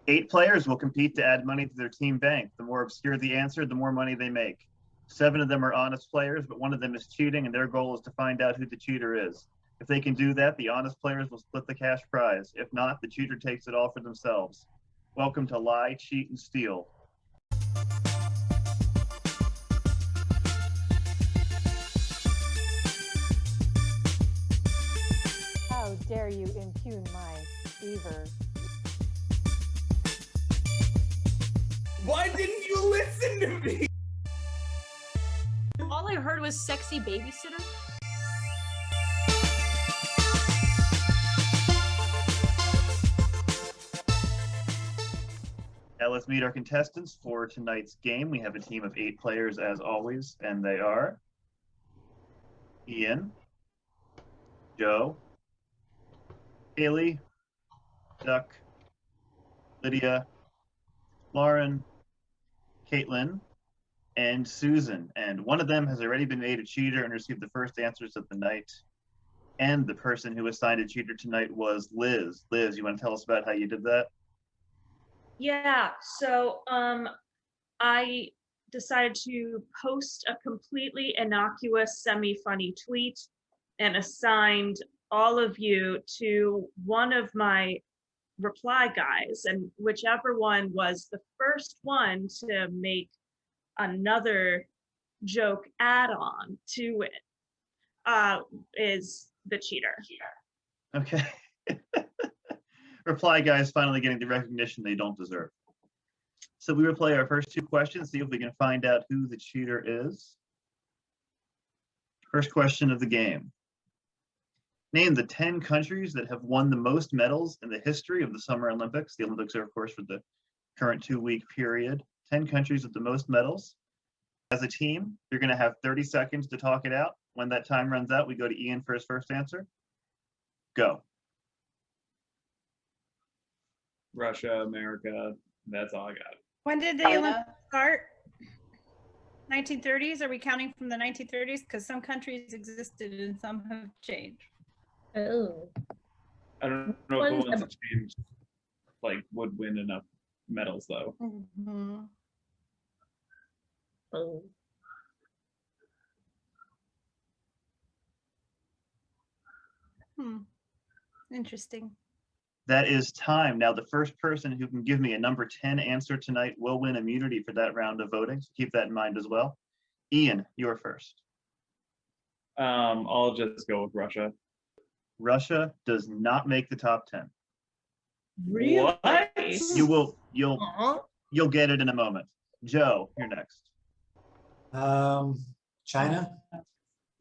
8 players will compete to add money to their team bank. The more obscure the answer, the more money they make. 7 of them are honest players, but 1 of them is cheating, and their goal is to find out who the cheater is. If they can do that, the honest players will split the cash prize. If not, the cheater takes it all for themselves. Welcome to Lie, Cheat, and Steal. How dare you impugn my fever? Why didn't you listen to me? All I heard was sexy babysitter. Now let's meet our contestants for tonight's game. We have a team of 8 players as always, and they are Ian, Joe, Kalee, Duck, Lydia, Lauren, Caitlin, and Susan. And one of them has already been made a cheater and received the first answers of the night. And the person who was assigned a cheater tonight was Liz. Liz, you want to tell us about how you did that? Yeah, so I decided to post a completely innocuous, semi-funny tweet and assigned all of you to one of my reply guys, and whichever one was the first one to make another joke add-on to it is the cheater. Okay. Reply guys finally getting the recognition they don't deserve. So we will play our first 2 questions, see if we can find out who the cheater is. First question of the game. Name the 10 countries that have won the most medals in the history of the Summer Olympics. The Olympics are, of course, for the current 2-week period. 10 countries with the most medals. As a team, you're going to have 30 seconds to talk it out. When that time runs out, we go to Ian for his first answer. Go. Russia, America, that's all I got. When did the Olympics start? 1930s? Are we counting from the 1930s? Because some countries existed and some have changed. Oh. I don't know if the ones that changed would win enough medals though. Mm-hmm. Oh. Interesting. That is time. Now, the first person who can give me a number 10 answer tonight will win immunity for that round of voting. So keep that in mind as well. Ian, you're first. I'll just go with Russia. Russia does not make the top 10. Really? What? You'll get it in a moment. Joe, you're next. China?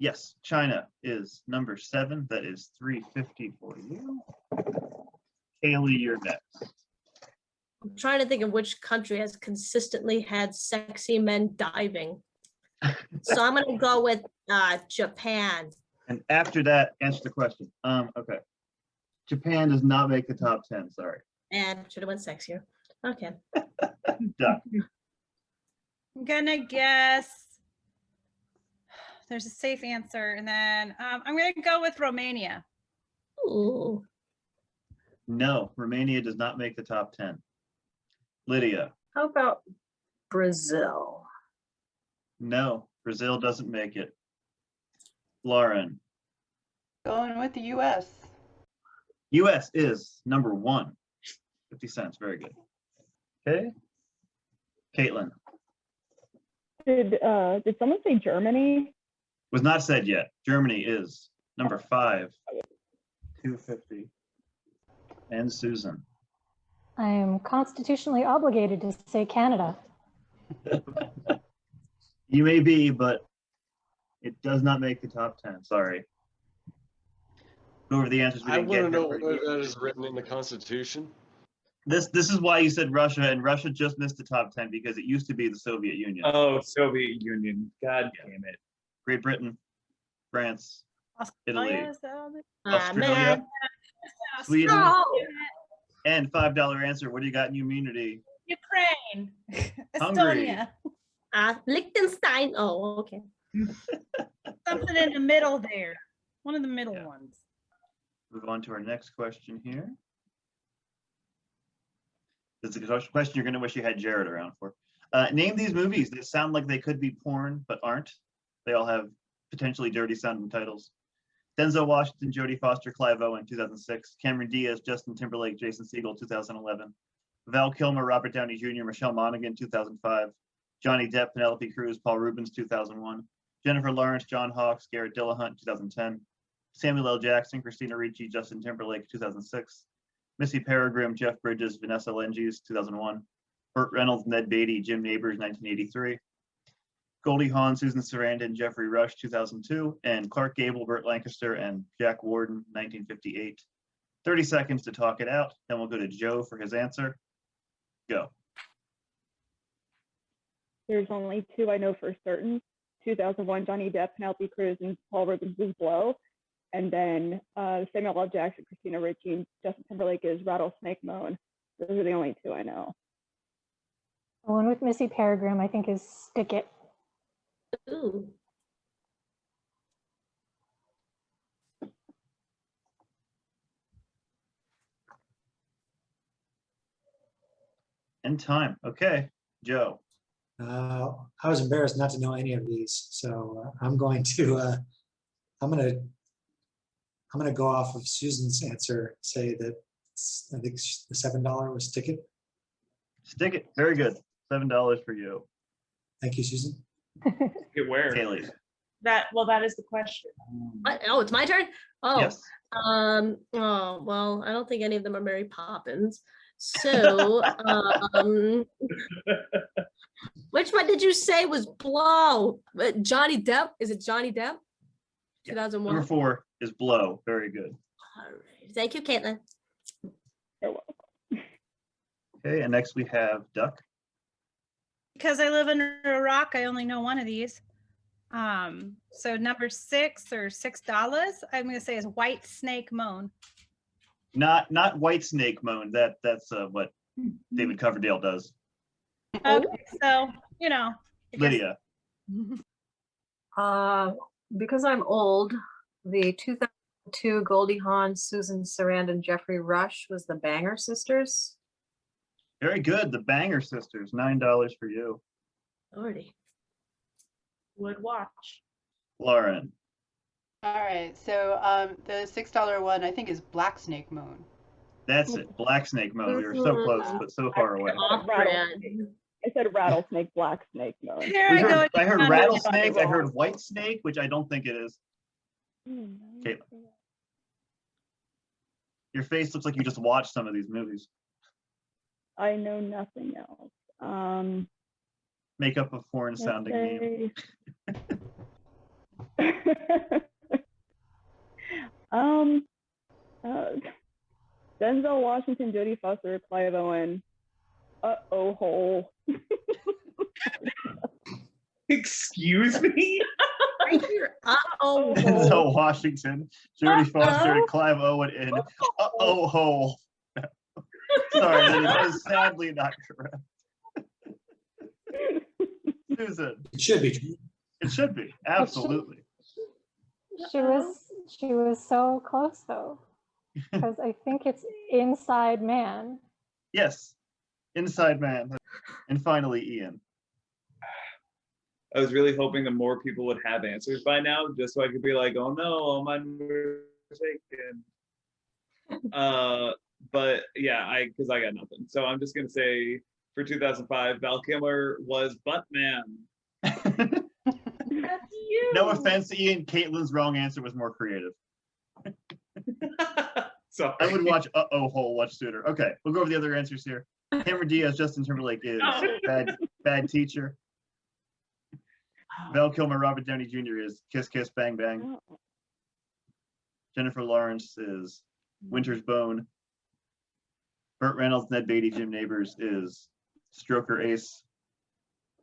Yes, China is number 7. That is 350 for you. Kalee, you're next. I'm trying to think of which country has consistently had sexy men diving. So I'm gonna go with Japan. And after that, answer the question. Okay. Japan does not make the top 10, sorry. And should have went sexier. Okay. Duck. I'm gonna guess there's a safe answer, and then I'm gonna go with Romania. Ooh. No, Romania does not make the top 10. Lydia. How about Brazil? No, Brazil doesn't make it. Lauren. Going with the U.S. U.S. is number 1. 50 cents, very good. Okay. Caitlin. Did someone say Germany? Was not said yet. Germany is number 5. 250. And Susan. I am constitutionally obligated to say Canada. You may be, but it does not make the top 10. Sorry. Go over the answers we I didn't want to get. know whether that is written in the Constitution. This is why you said Russia, and Russia just missed the top 10 because it used to be the Soviet Union. Oh, Soviet Union. God damn it. Great Britain, France, Italy, Oh, Australia, yeah. Sweden, No. and $5 answer. What do you got in immunity? Ukraine. Hungary. Estonia. Liechtenstein. Oh, okay. Something in the middle there. One of the middle ones. Move on to our next question here. This is a question you're going to wish you had Jared around for. Name these movies that sound like they could be porn, but aren't. They all have potentially dirty sounding titles. Denzel Washington, Jodie Foster, Clive Owen, 2006. Cameron Diaz, Justin Timberlake, Jason Segel, 2011. Val Kilmer, Robert Downey Jr., Michelle Monaghan, 2005. Johnny Depp, Penelope Cruz, Paul Rubens, 2001. Jennifer Lawrence, John Hawkes, Garrett Dillahunt, 2010. Samuel L. Jackson, Christina Ricci, Justin Timberlake, 2006. Missy Peregrine, Jeff Bridges, Vanessa Lenges, 2001. Burt Reynolds, Ned Beatty, Jim Nabors, 1983. Goldie Hawn, Susan Sarandon, Jeffrey Rush, 2002. And Clark Gable, Burt Lancaster, and Jack Warden, 1958. 30 seconds to talk it out. Then we'll go to Joe for his answer. Go. There's only two I know for certain. 2001, Johnny Depp, Penelope Cruz, and Paul Rubens is Blow. And then Samuel L. Jackson, Christina Ricci, and Justin Timberlake is Rattlesnake Moan. Those are the only two I know. The one with Missy Peregrine, I think, is Stick It. Ooh. And time. Okay, Joe. I was embarrassed not to know any of these, so I'm going to go off of Susan's answer. Say that I think the $7 was Stick It. Stick It. Very good. $7 for you. Thank you, Susan. Get where? Kalee. That is the question. What? Oh, it's my turn? Oh. Yes. Oh, well, I don't think any of them are Mary Poppins. So, which one did you say was Blow? Johnny Depp? Is it Johnny Depp? 2001. Number 4 is Blow. Very good. All right. Thank you, Caitlin. You're welcome. Okay, and next we have Duck. Because I live under a rock, I only know one of these. So number 6 or $6, I'm going to say is White Snake Moan. Not White Snake Moan. That's what David Coverdale does. Okay, so, you know. I guess- Lydia. Because I'm old, the 2002 Goldie Hawn, Susan Sarandon, Jeffrey Rush was the Banger Sisters. Very good. The Banger Sisters. $9 for you. Already. Would watch. Lauren. All right, so the $6 one I think is Black Snake Moon. That's it. Black Snake Moan. We were so close, but so far away. I said Rattlesnake, Black Snake Moan. Here I go. I heard Rattlesnake. I heard White Snake, which I don't think it is. Caitlin. Your face looks like you just watched some of these movies. I know nothing else. Make up a foreign sounding name. Denzel Washington, Jodie Foster, Clive Owen. Hole. Excuse me? Right here. Uh-oh. Denzel Washington, Jodie Foster, and Clive Owen in Hole. Sorry, that is sadly not correct. Susan. It should be. It should be. Absolutely. She was so close though, because I think it's Inside Man. Yes. Inside Man. And finally, Ian. I was really hoping that more people would have answers by now, just so I could be like, oh no, all mine were taken. But yeah, because I got nothing. So I'm just gonna say for 2005, Val Kilmer was Buttman. That's you. No offense to Ian, Caitlin's wrong answer was more creative. Sorry. I would watch Hole much sooner. Okay, we'll go over the other answers here. Cameron Diaz, Justin Timberlake is bad teacher. Val Kilmer, Robert Downey Jr. is Kiss Kiss Bang Bang. Jennifer Lawrence is Winter's Bone. Burt Reynolds, Ned Beatty, Jim Nabors is Stroker Ace.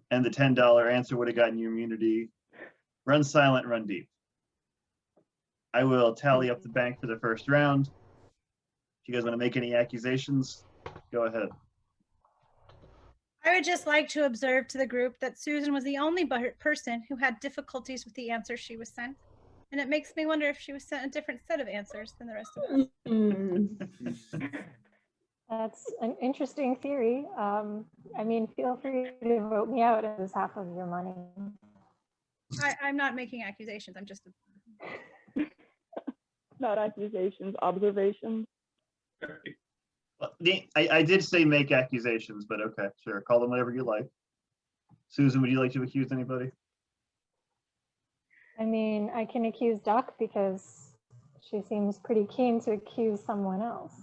And the $10 answer would have gotten you immunity. Run Silent, Run Deep. I will tally up the bank for the first round. If you guys want to make any accusations, go ahead. I would just like to observe to the group that Susan was the only person who had difficulties with the answer she was sent. And it makes me wonder if she was sent a different set of answers than the rest of us. That's an interesting theory. I mean, feel free to vote me out as half of your money. I'm not making accusations. I'm just. Not accusations, observations. Well, I did say make accusations, but okay, sure. Call them whatever you like. Susan, would you like to accuse anybody? I mean, I can accuse Duck because she seems pretty keen to accuse someone else.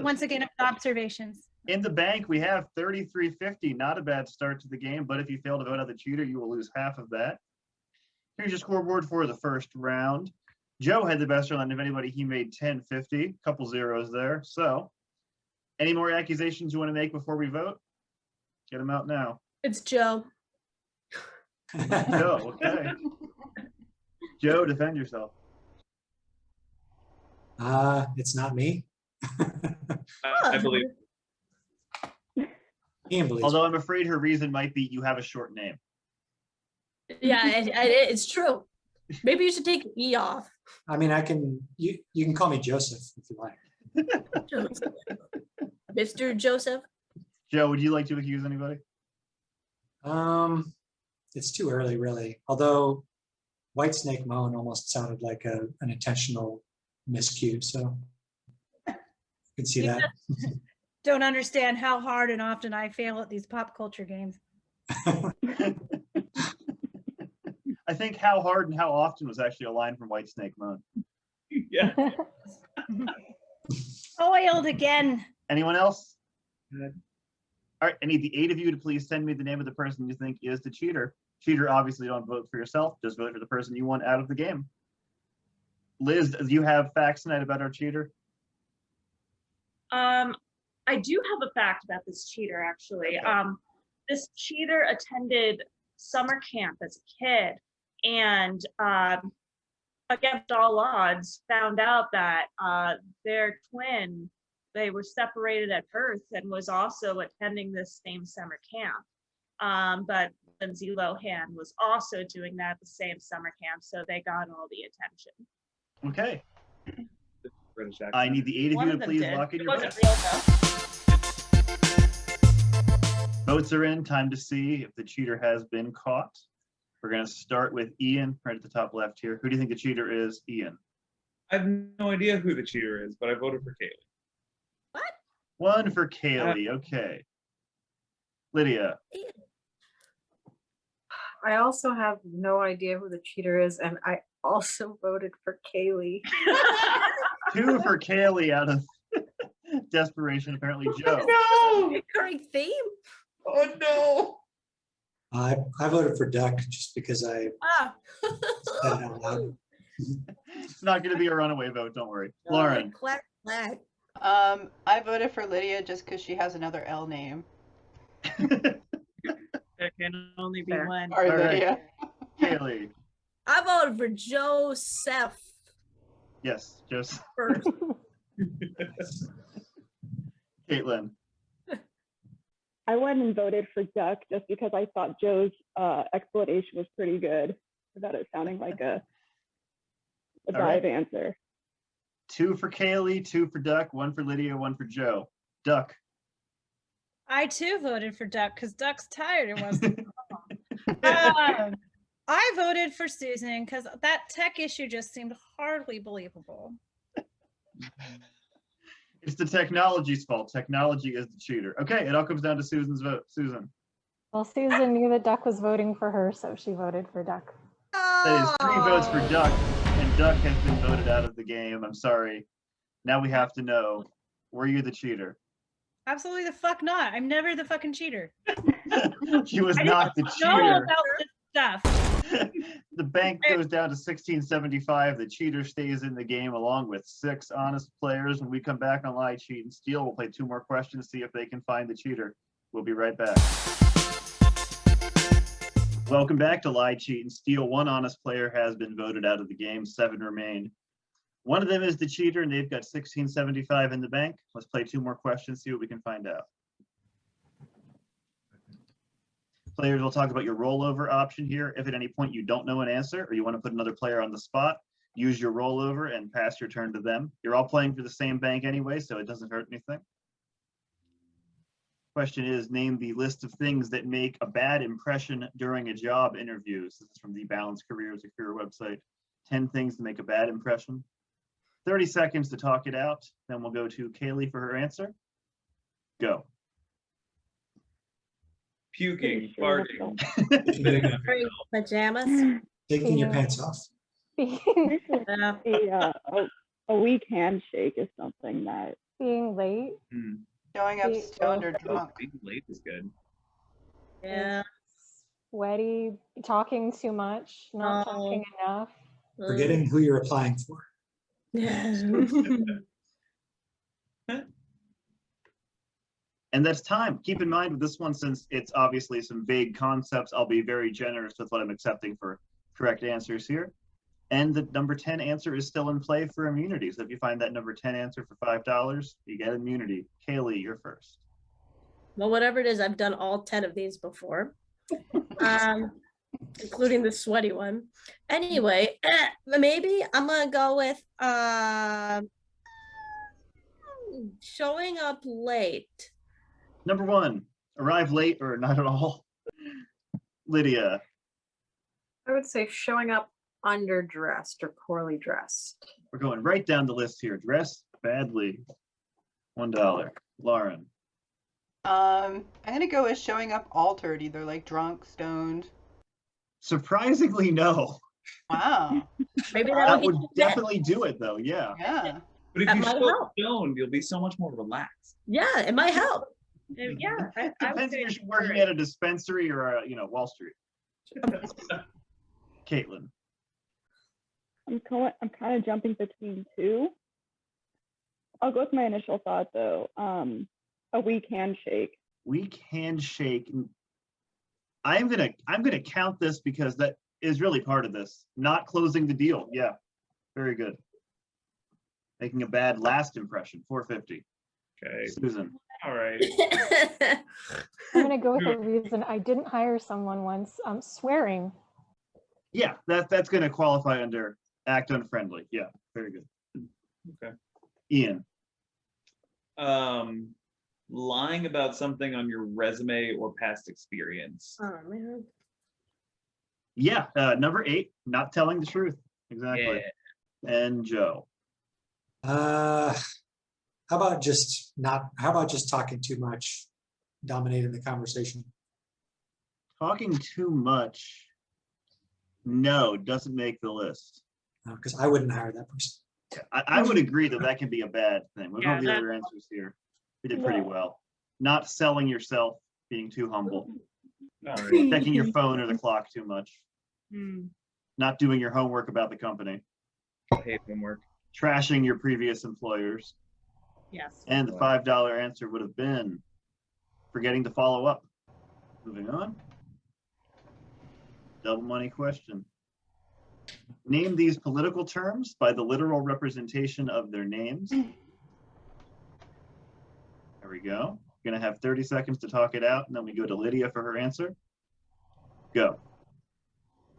Once again, observations. In the bank, we have 3350. Not a bad start to the game, but if you fail to vote out the cheater, you will lose half of that. Here's your scoreboard for the first round. Joe had the best round of anybody. He made 1050, couple zeros there. So, any more accusations you want to make before we vote? Get them out now. It's Joe. Joe, okay. Joe, defend yourself. It's not me. I believe. Ian believes. Although I'm afraid her reason might be you have a short name. Yeah, it's true. Maybe you should take E off. I mean, you can call me Joseph if you like. Joseph. Mr. Joseph. Joe, would you like to accuse anybody? It's too early, really. Although White Snake Moan almost sounded like an intentional miscue, so you can see that. Don't understand how hard and often I fail at these pop culture games. I think how hard and how often was actually a line from White Snake Moan. Yeah. Foiled again. Anyone else? Good. All right, I need the 8 of you to please send me the name of the person you think is the cheater. Cheater, obviously don't vote for yourself, just vote for the person you want out of the game. Liz, do you have facts tonight about our cheater? I do have a fact about this cheater, actually. Okay. This cheater attended summer camp as a kid, and against all odds, found out that their twin, they were separated at birth, and was also attending this same summer camp. But Lindsay Lohan was also doing that at the same summer camp, so they got all the attention. Okay. British accent. I need the 8 of you to please lock in your votes. Votes are in. Time to see if the cheater has been caught. We're going to start with Ian right at the top left here. Who do you think the cheater is, Ian? I have no idea who the cheater is, but I voted for Kalee. What? 1 for Kalee. Okay. Lydia. I also have no idea who the cheater is, and I also voted for Kalee. 2 for Kalee out of desperation, apparently. Joe. No! Recurring theme? Oh no! I voted for Duck just because I said it out loud. It's not going to be a runaway vote, don't worry. Lauren. Clack, clack. I voted for Lydia just because she has another L name. There can only be one. Sorry, All right. Lydia. Kalee. I voted for Joseph Yes, Joseph. first. Caitlin. I went and voted for Duck just because I thought Joe's explanation was pretty good about it sounding like a dive answer. 2 for Kalee, 2 for Duck, 1 for Lydia, 1 for Joe. Duck. I too voted for Duck because Duck's tired and wants to I voted for Susan because that tech issue just seemed hardly believable. It's the technology's fault. Technology is the cheater. Okay, it all comes down to Susan's vote. Susan. Well, Susan knew that Duck was voting for her, so she voted for Duck. That is 3 votes for Duck, and Duck has been voted out of the game. I'm sorry. Now we have to know, were you the cheater? Absolutely the fuck not. I'm never the fucking cheater. She was not the Know cheater. about this stuff. The bank goes down to 1675. The cheater stays in the game along with 6 honest players. When we come back on Lie, Cheat, and Steal, we'll play 2 more questions, see if they can find the cheater. We'll be right back. Welcome back to Lie, Cheat, and Steal. 1 honest player has been voted out of the game. 7 remain. One of them is the cheater, and they've got 1675 in the bank. Let's play 2 more questions, see what we can find out. Players, will talk about your rollover option here. If at any point you don't know an answer or you want to put another player on the spot, use your rollover and pass your turn to them. You're all playing for the same bank anyway, so it doesn't hurt anything. Question is, name the list of things that make a bad impression during a job interview. This is from the Balanced Careers or Career website. 10 things to make a bad impression. 30 seconds to talk it out. Then we'll go to Kalee for her answer. Go. Puking, farting. Wearing pajamas. Taking your pants off. Being, A weak handshake is something that being late. Showing up Be- stoned or drunk. Being late is good. Yeah. Sweaty, talking too much, not talking enough. Forgetting who you're applying for. And that's time. Keep in mind with this one, since it's obviously some vague concepts, I'll be very generous with what I'm accepting for correct answers here. And the number 10 answer is still in play for immunity. So if you find that number 10 answer for $5, you get immunity. Kalee, you're first. Well, whatever it is, I've done all 10 of these before, including the sweaty one. Anyway, maybe I'm gonna go with showing up late. Number 1, arrive late or not at all. Lydia. I would say showing up underdressed or poorly dressed. We're going right down the list here. Dress badly. $1. Lauren. I'm gonna go with showing up altered, either like drunk, stoned. Surprisingly, no. Wow. Maybe That would definitely do it, though. Yeah. Yeah. But if That you might show help. stoned, you'll be so much more relaxed. Yeah, it might help. Yeah, I would Depends say if you're working at a dispensary or Wall Street. Caitlin. I'm kind of jumping between two. I'll go with my initial thought though. A weak handshake. Weak handshake. I'm gonna count this because that is really part of this. Not closing the deal. Yeah, very good. Making a bad last impression. $4.50. Okay. Susan. All right. I'm gonna go with a reason I didn't hire someone once. Swearing. Yeah, that's gonna qualify under act unfriendly. Yeah, very good. Okay. Ian. Lying about something on your resume or past experience. Oh man. Yeah, number 8, not telling the truth. Exactly. Yeah. And Joe. How about just talking too much, dominating the conversation? Talking too much. No, doesn't make the list. Because I wouldn't hire that person. I would agree that can be a bad thing. We'll Yeah, go the other answers here. We did pretty well. Not selling yourself, being too humble. All right. Checking your phone or the clock too much. Hmm. Not doing your homework about the company. Hate homework. Trashing your previous employers. Yes. And the $5 answer would have been forgetting to follow up. Moving on. Double money question. Name these political terms by the literal representation of their names. There we go. We're going to have 30 seconds to talk it out, and then we go to Lydia for her answer. Go.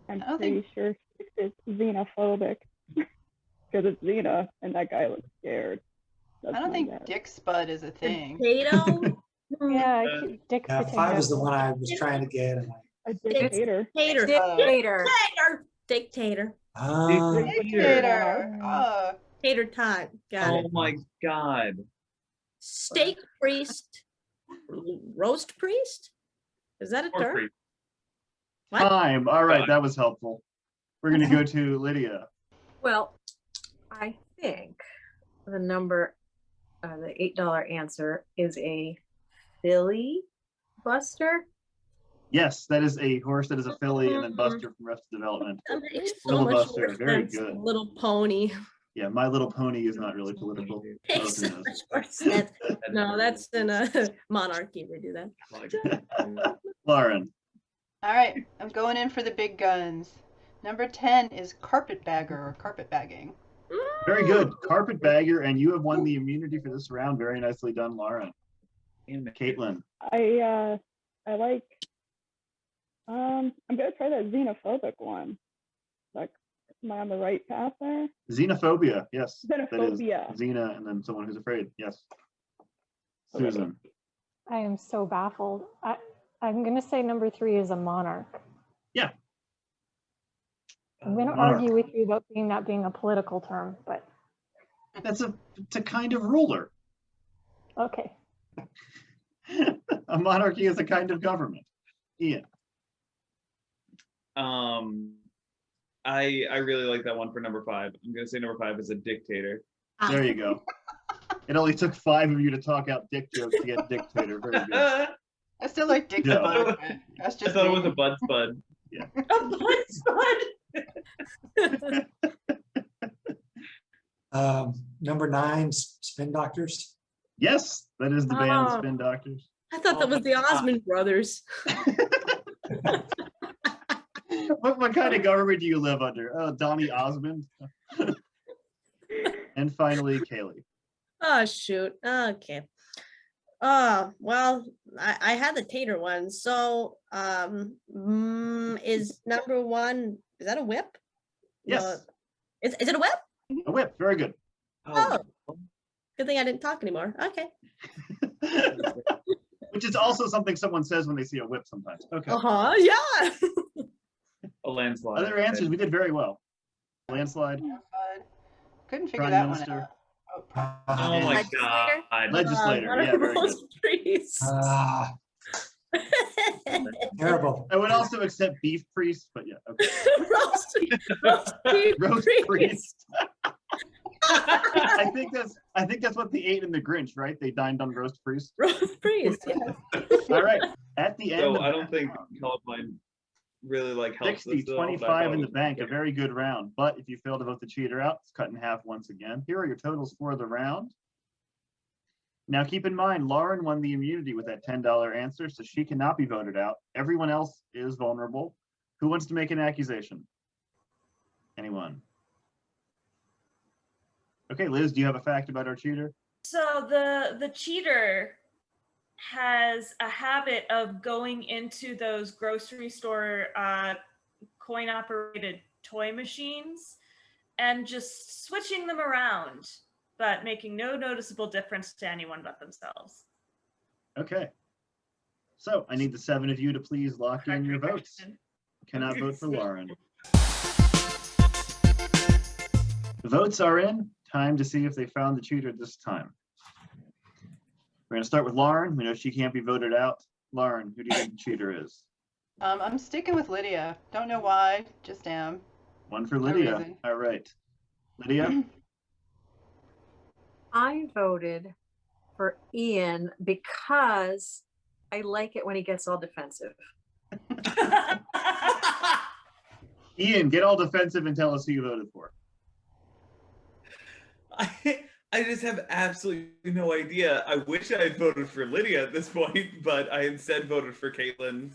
I'm pretty sure it's xenophobic because it's Xena and that guy looks scared. I don't think dick spud is a thing. Potato. Yeah, dick Yeah, potato. 5 is the one I was trying to get. And A dictator. Dictator. Dictator. Dictator. Dictator. Tater tot. Got Oh it. my God. Steak priest. Roast priest? Is that a Pork term? priest. What? Time. All right, that was helpful. We're going to go to Lydia. Well, I think the number, the $8 answer is a filly buster. Yes, that is a horse that is a filly, and then Buster from Arrested Development. That makes so Little much Buster, more very sense. good. Little pony. Yeah, My Little Pony is not really political. Makes Who so knows? much more sense. No, that's in a monarchy. We do that. Lauren. All right, I'm going in for the big guns. Number 10 is carpetbagger or carpetbagging. Very good. Carpetbagger, and you have won the immunity for this round. Very nicely done, Lauren. Caitlin. I like. I'm gonna try that xenophobic one. Like, Am I on the right path there? Xenophobia, yes. Xenophobia. That is Xena and then someone who's afraid, yes. Okay. Susan. I am so baffled. I'm going to say number 3 is a monarch. Yeah. I'm going to Monarch. argue with you about that being a political term, but It's a kind of ruler. okay. A monarchy is a kind of government. Ian. I really like that one for number 5. I'm gonna say number 5 is a dictator. There you go. It only took 5 of you to talk out dick jokes to get dictator. Very good. I still like Dick the Yeah. Bug. But that's I just thought it me. was a bud spud. Yeah. Number 9, Spin Doctors. Yes, that is the band Oh. Spin Doctors. I thought that was the Osmond brothers. What kind of government do you live under? Oh, Donny Osmond. And finally, Kalee. Oh, shoot. Okay. Well, I had the tater one. So, is number 1, is that a whip? Yes, Is it a whip? a whip. Very good. Oh, good thing I didn't talk anymore. Okay. Which is also something someone says when they see a whip sometimes. Okay. Yeah. A landslide. Other answers, we did very well. Landslide, Couldn't figure Prime that Minister, one out. Oh my Legislator? god. Legislator. Yeah, very good. Rose priest. Terrible. I would also accept beef priest, but yeah, okay. Roast Roast priest. priest. I think that's what they ate in the Grinch, right? They dined on roast priest. Roast priest, yeah. All right. At the end, So of I don't think colorblind really like helps 60, us at all, but I 25 thought in it the was bank, a okay. very good round. But if you fail to vote the cheater out, it's cut in half once again. Here are your totals for the round. Now keep in mind, Lauren won the immunity with that $10 answer, so she cannot be voted out. Everyone else is vulnerable. Who wants to make an accusation? Anyone? Okay, Liz, do you have a fact about our cheater? So the cheater has a habit of going into those grocery store coin operated toy machines and just switching them around, but making no noticeable difference to anyone but themselves. Okay. So I need the 7 of you to please lock in your votes. Cannot vote for Lauren. The votes are in. Time to see if they found the cheater this time. We're going to start with Lauren. We know she can't be voted out. Lauren, who do you think the cheater is? I'm sticking with Lydia. Don't know why, just am. One for No Lydia. reason. All right. Lydia? I voted for Ian because I like it when he gets all defensive. Ian, get all defensive and tell us who you voted for. I just have absolutely no idea. I wish I had voted for Lydia at this point, but I instead voted for Caitlin.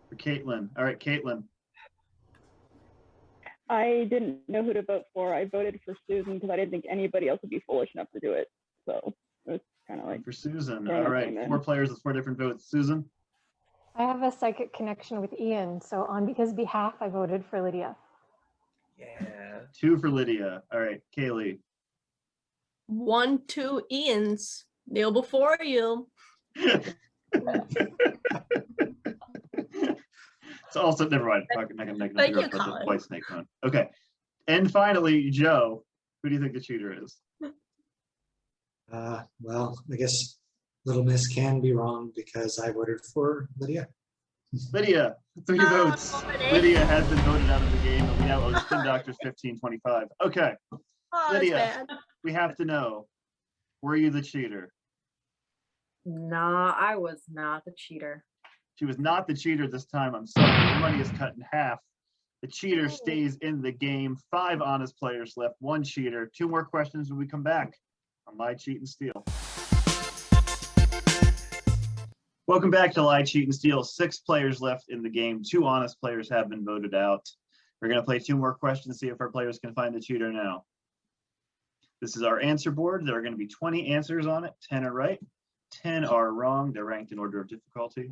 For Caitlin. All right, Caitlin. I didn't know who to vote for. I voted for Susan because I didn't think anybody else would be foolish enough to do it. So it was kind of like For Susan. throwing All a right, name in. 4 players with 4 different votes. Susan? I have a psychic connection with Ian, so on his behalf, I voted for Lydia. Yeah. 2 for Lydia. All right, Kalee. 1, 2 Ians. Kneel before you. It's also, never mind. I'm not gonna make Thank another you, joke about the Colin. white snake one. Okay. And finally, Joe, who do you think the cheater is? Well, I guess Little Miss can be wrong because I voted for Lydia. Lydia, 3 votes. Lydia has been voted out of the game, and we now owe Spin Doctors 15.25. Okay, Oh, that's Lydia. bad. we have to know, were you the cheater? Nah, I was not the cheater. She was not the cheater this time. I'm sorry. Your money is cut in half. The cheater stays in the game. 5 honest players left, 1 cheater. 2 more questions when we come back on Lie, Cheat, and Steal. Welcome back to Lie, Cheat, and Steal. 6 players left in the game. 2 honest players have been voted out. We're going to play 2 more questions, see if our players can find the cheater now. This is our answer board. There are going to be 20 answers on it. 10 are right, 10 are wrong. They're ranked in order of difficulty.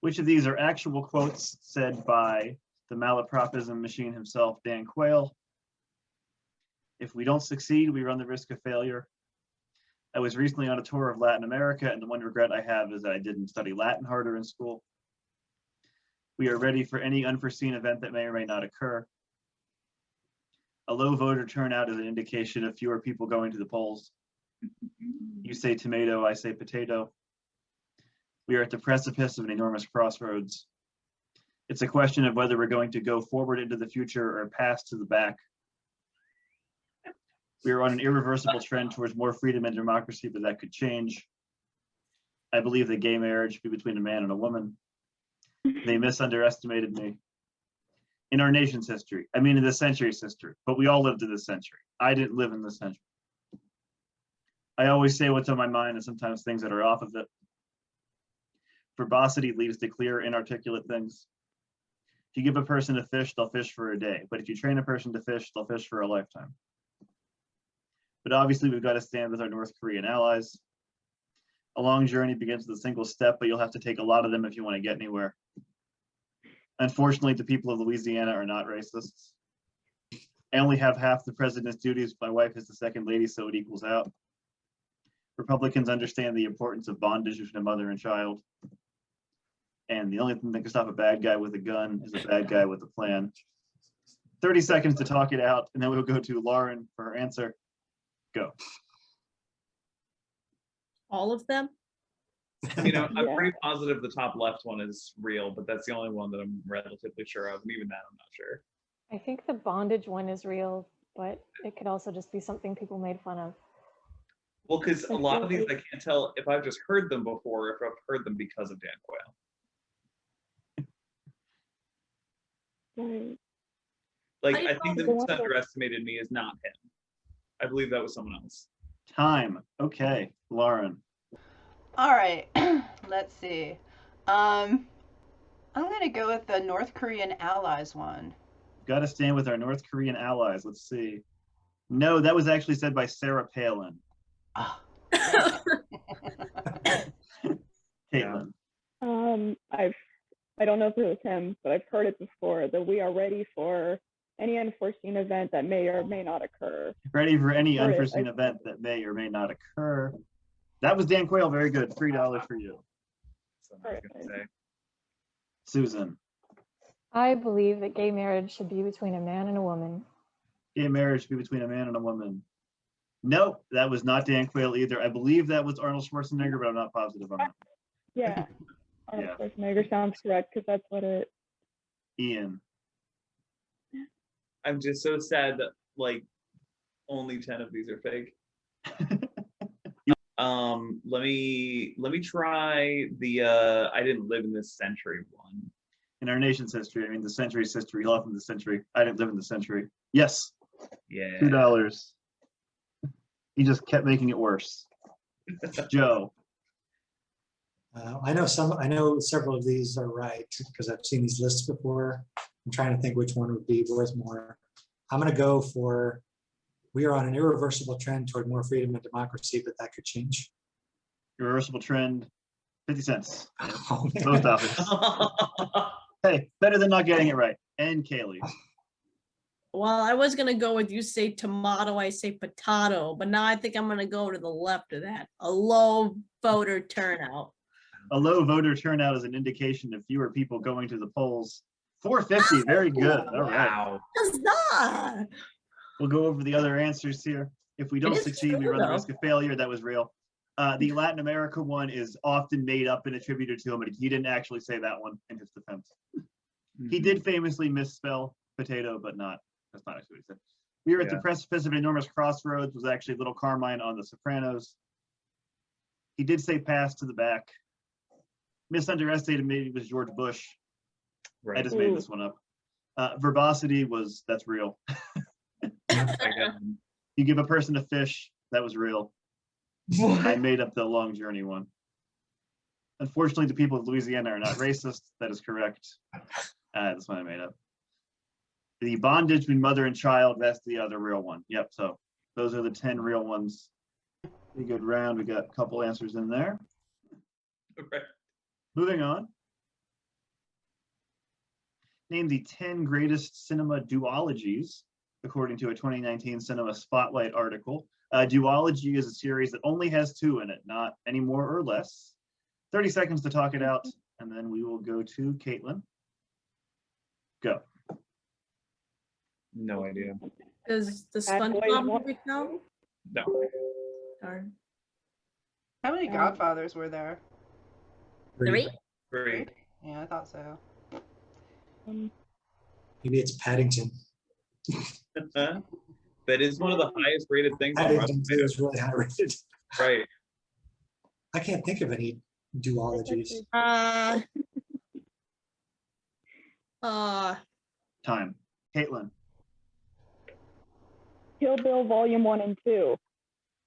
Which of these are actual quotes said by the malapropism machine himself, Dan Quayle. If we don't succeed, we run the risk of failure. I was recently on a tour of Latin America, and the one regret I have is that I didn't study Latin harder in school. We are ready for any unforeseen event that may or may not occur. A low voter turnout is an indication of fewer people going to the polls. You say tomato, I say potato. We are at the precipice of an enormous crossroads. It's a question of whether we're going to go forward into the future or pass to the back. We are on an irreversible trend towards more freedom and democracy, but that could change. I believe that gay marriage should be between a man and a woman. They misunderestimated me. In our nation's history, I mean in the century's history, but we all lived in this century. I didn't live in this century. I always say what's on my mind and sometimes things that are off of it. Verbosity leads to clear, inarticulate things. If you give a person a fish, they'll fish for a day. But if you train a person to fish, they'll fish for a lifetime. But obviously, we've got to stand with our North Korean allies. A long journey begins with a single step, but you'll have to take a lot of them if you want to get anywhere. Unfortunately, the people of Louisiana are not racists. I only have half the president's duties. My wife is the second lady, so it equals out. Republicans understand the importance of bondage between a mother and child. And the only thing that can stop a bad guy with a gun is a bad guy with a plan. 30 seconds to talk it out, and then we'll go to Lauren for her answer. Go. All of them? You know, I'm pretty positive the top left one is real, but that's the only one that I'm relatively sure of, and even that I'm not sure. I think the bondage one is real, but it could also just be something people made fun of. Well, because a lot of these I can't tell if I've just heard them before or if I've heard them because of Dan Quayle. Like, I think the misunderestimated me is not him. I believe that was someone else. Time. Okay, Lauren. All right, let's see. I'm gonna go with the North Korean allies one. Got to stand with our North Korean allies. Let's see. No, that was actually said by Sarah Palin. Oh. Caitlin. I don't know if it was him, but I've heard it before, that we are ready for any unforeseen event that may or may not occur. Ready for any unforeseen event that may or may not occur. That was Dan Quayle. Very good. $3 for you. Susan. I believe that gay marriage should be between a man and a woman. Gay marriage should be between a man and a woman. Nope, that was not Dan Quayle either. I believe that was Arnold Schwarzenegger, but I'm not positive on that. Yeah, Arnold Schwarzenegger sounds correct because that's what it. Ian. I'm just so sad that like only 10 of these are fake. Let me try the I didn't live in this century one. In our nation's history, I mean the century's history, love in the century. I didn't live in the century. Yes. Yeah. $2. He just kept making it worse. Joe. I know several of these are right because I've seen these lists before. I'm trying to think which one would be worth more. I'm going to go for, we are on an irreversible trend toward more freedom and democracy, but that could change. Irreversible trend, 50 cents. Oh, Post office. Hey, better than not getting it right. And Kalee. Well, I was gonna go with you say tomato, I say potato, but now I think I'm gonna go to the left of that. A low voter turnout. A low voter turnout is an indication of fewer people going to the polls. 450, very good. All right. Wow. It's not. We'll go over the other answers here. If we don't succeed, we run the risk of failure. That was real. The Latin America one is often made up and attributed to him, but he didn't actually say that one in his defense. He did famously misspell potato, but that's not actually what he said. We are at the precipice of an enormous crossroads was actually Little Carmine on The Sopranos. He did say pass to the back. Misunderestimated maybe was George Bush. Right. I just made this one up. Verbosity that's real. You give a person a fish, that was real. What? I made up the long journey one. Unfortunately, the people of Louisiana are not racist. That is correct. That's one I made up. The bondage between mother and child, that's the other real one. Yep, so those are the 10 real ones. Pretty good round. We got a couple answers in there. Right. Moving on. Name the 10 greatest cinema duologies, according to a 2019 Cinema Spotlight article. A duology is a series that only has 2 in it, not any more or less. 30 seconds to talk it out, and then we will go to Caitlin. Go. No idea. Does the Bad Boys SpongeBob one- movie count? No. Darn. How many Godfathers were there? 3? Great. Yeah, I thought so. Maybe it's Paddington. That is one of the highest rated things on Paddington Rotten 2 is really high rated. Tomatoes. Right. I can't think of any duologies. Time. Caitlin. Kill Bill Volume 1 and 2.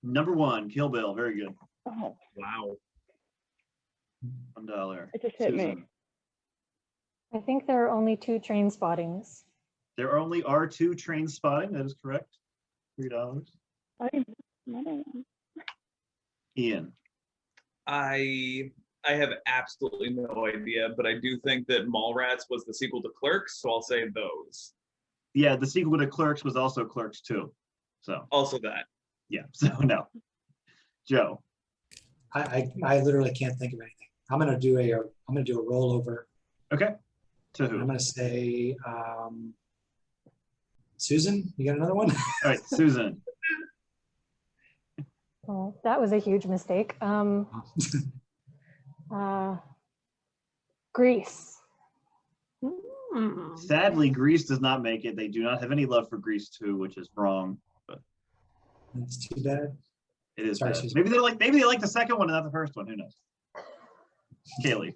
Number 1, Kill Bill. Very good. Oh, Wow. $1. it just hit me. Susan. I think there are only 2 train spottings. There only are 2 train spotting. That is correct. $3. I don't know. Ian. I have absolutely no idea, but I do think that Mallrats was the sequel to Clerks, so I'll say those. Yeah, the sequel to Clerks was also Clerks 2. So Also that. yeah, so no. Joe. I literally can't think of anything. I'm gonna do a rollover. Okay. To who? I'm gonna say Susan. You got another one? All right, Susan. Oh, that was a huge mistake. Greece. Sadly, Greece does not make it. They do not have any love for Greece 2, which is wrong. But That's too bad. it is Sorry, bad. Susan. Maybe they like the second one and not the first one. Who knows? Kalee.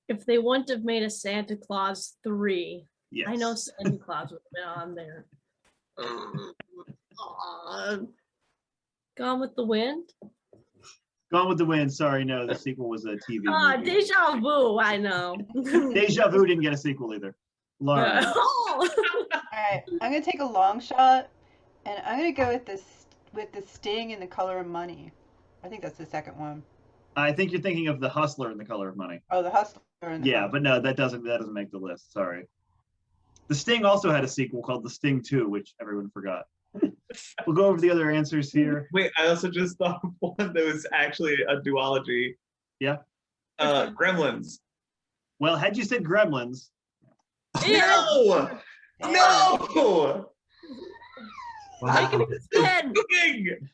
If they wouldn't have made a Santa Claus 3, Yes. I know Santa Claus would have been on there. Gone with the Wind? Gone with the Wind. Sorry, no, the sequel was a TV movie. Deja Vu, I know. Deja Vu didn't get a sequel either. Lauren. Oh. All right, I'm gonna take a long shot, and I'm gonna go with the Sting in The Color of Money. I think that's the second one. I think you're thinking of The Hustler in The Color of Money. Oh, The Hustler. And Yeah, but no, that doesn't make the list. Sorry. The Sting also had a sequel called The Sting 2, which everyone forgot. We'll go over the other answers here. Wait, I also just thought of one that was actually a duology. Yeah. Gremlins. Well, had you said Gremlins, No! No! Wow. Cooking!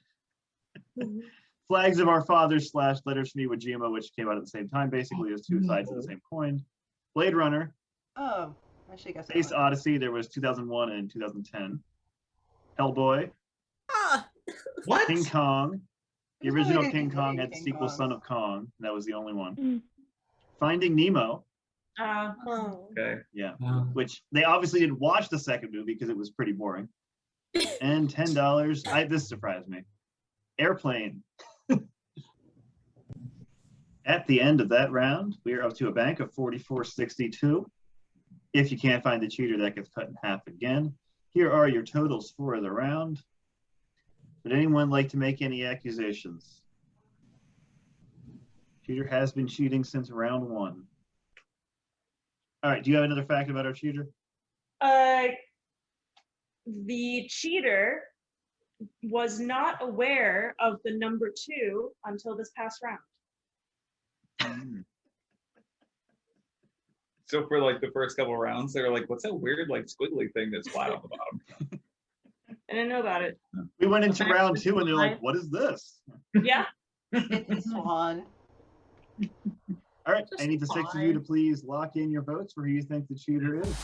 Flags of Our Fathers / Letters from Iwo Jima, which came out at the same time, basically as 2 sides of the same coin. Blade Runner, Oh, I should guess that Space one. Odyssey, there was 2001 and 2010. Hellboy, What? King Kong. The There's original really King good Kong had the King sequel Kongs. Son of Kong. That was the only one. Mm. Finding Nemo, Okay. yeah, Wow. which they obviously didn't watch the second movie because it was pretty boring. And $10. This surprised me. Airplane. At the end of that round, we are up to a bank of 44.62. If you can't find the cheater, that gets cut in half again. Here are your totals for the round. Would anyone like to make any accusations? Cheater has been cheating since round 1. All right, do you have another fact about our cheater? The cheater was not aware of the number 2 until this past round. So for like the first couple rounds, they were like, what's that weird like squiggly thing that's flat on the bottom? I didn't know about it. We went into round 2 and they're like, what is this? Yeah. It's a swan. All right, I Just need the 6 of you to please lock in your votes for who you think the cheater is.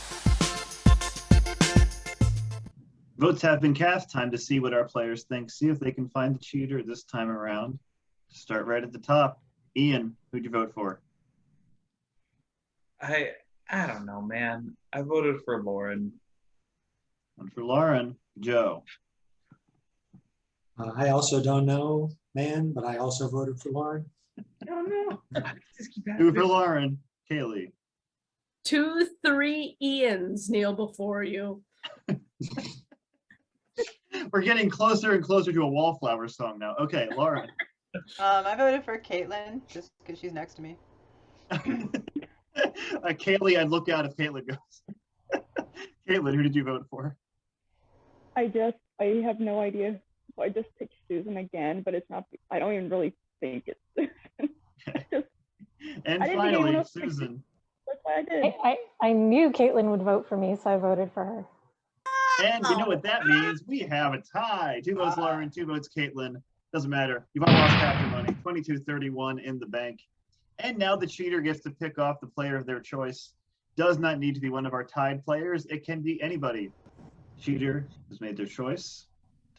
Votes have been cast. Time to see what our players think. See if they can find the cheater this time around. Start right at the top. Ian, who'd you vote for? I don't know, man. I voted for Lauren. One for Lauren. Joe. I also don't know, man, but I also voted for Lauren. I don't know. 2 for Lauren. Kalee. 2, 3 Ians kneel before you. We're getting closer and closer to a Wallflower song now. Okay, Lauren. I voted for Caitlin just because she's next to me. Kalee, I'd look out if Caitlin goes. Caitlin, who did you vote for? I have no idea. So I just picked Susan again, but it's not, I don't even really think it's Susan. And I didn't think finally, anyone else picked Susan. That's why I did. I knew Caitlin would vote for me, so I voted for her. And you know what that means? We have a tie. 2 votes Lauren, 2 votes Caitlin. Doesn't matter. You've all lost half your money. 22.31 in the bank. And now the cheater gets to pick off the player of their choice. Does not need to be one of our tied players. It can be anybody. Cheater has made their choice.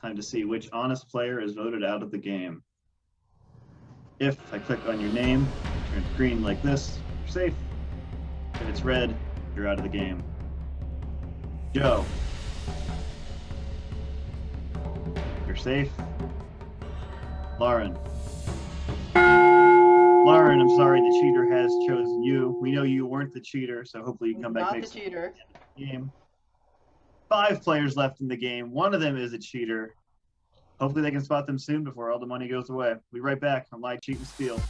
Time to see which honest player is voted out of the game. If I click on your name, it turns green like this, you're safe. If it's red, you're out of the game. Joe. You're safe. Lauren. Lauren, I'm sorry, the cheater has chosen you. We know you weren't the cheater, so hopefully you can come back Not next the cheater. game. 5 players left in the game. One of them is a cheater. Hopefully they can spot them soon before all the money goes away. We'll be right back on Lie, Cheat, and Steal.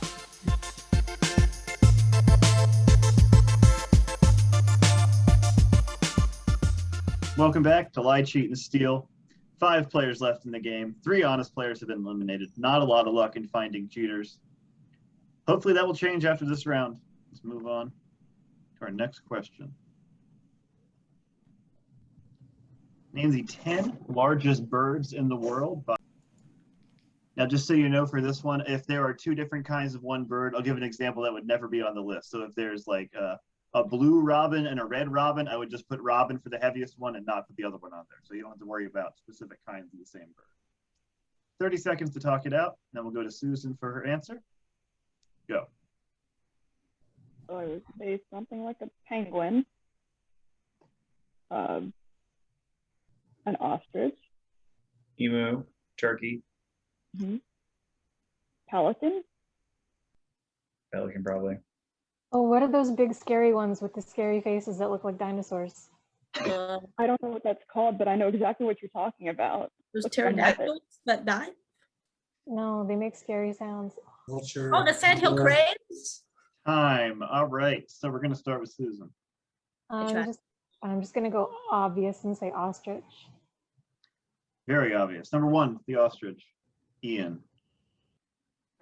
Welcome back to Lie, Cheat, and Steal. 5 players left in the game. 3 honest players have been eliminated. Not a lot of luck in finding cheaters. Hopefully that will change after this round. Let's move on to our next question. Name the 10 largest birds in the world. Now, just so you know, for this one, if there are 2 different kinds of one bird, I'll give an example that would never be on the list. So if there's like a blue robin and a red robin, I would just put robin for the heaviest one and not put the other one on there. So you don't have to worry about specific kinds of the same bird. 30 seconds to talk it out. Then we'll go to Susan for her answer. Go. So I would say something like a penguin, an ostrich, Emu, turkey, pelican. Pelican probably. Oh, what are those big scary ones with the scary faces that look like dinosaurs? I don't know what that's called, but I know exactly what you're talking about. Those What's the one with it? pterodactyls that die? No, they make scary sounds. Vulture. Oh, the sandhill cranes? Time. All right. So we're going to start with Susan. I'm just gonna go obvious and say ostrich. Very obvious. Number 1, the ostrich. Ian.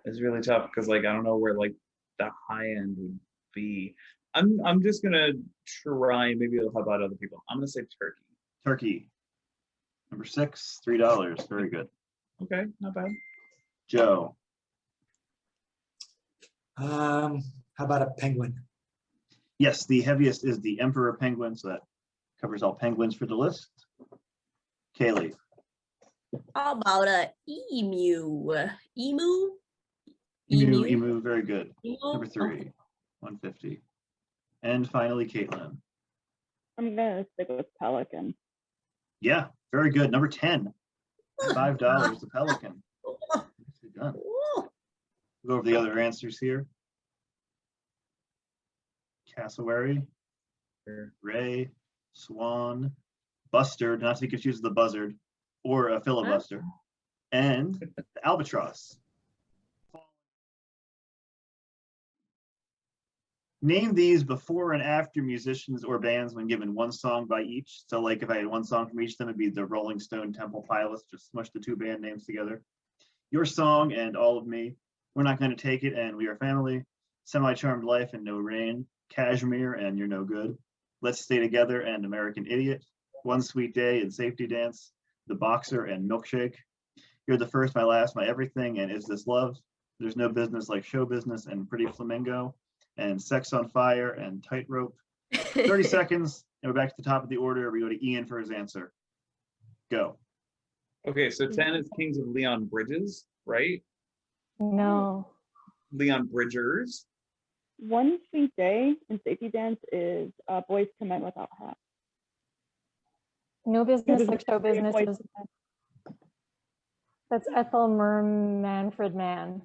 It's really tough because like I don't know where like the high end would be. I'm just gonna try. Maybe it'll help out other people. I'm gonna say turkey. Turkey. Number 6, $3. Very good. Okay, not bad. Joe. How about a penguin? Yes, the heaviest is the emperor penguin, so that covers all penguins for the list. Kalee. How about a emu? Emu? Emu, very good. Emu? Number 3, 150. And finally, Caitlin. I'm gonna stick with pelican. Yeah, very good. Number 10, $5, the pelican. Nicely done. We'll go over the other answers here. Cassowary, ray, swan, bustard, not to be confused with the buzzard, or a filibuster, and the albatross. Name these before and after musicians or bands when given one song by each. So like if I had one song from each of them, it'd be the Rolling Stone Temple Pilots, just smush the 2 band names together. Your Song and All of Me, We're Not Going to Take It and We Are Family, Semi-Charmed Life and No Rain, Kashmir and You're No Good, Let's Stay Together and American Idiot, One Sweet Day and Safety Dance, The Boxer and Milkshake, You're the First, My Last, My Everything and Is This Love, There's No Business Like Show Business and Pretty Flamingo, and Sex on Fire and Tightrope. 30 seconds, and we're back to the top of the order. We go to Ian for his answer. Go. Okay, so 10 is Kings of Leon Bridges, right? No. Leon Bridgers. One Sweet Day and Safety Dance is Boys to Men Without Hats. No Business Like Show Business. Boys That's Ethel Manfred Mann.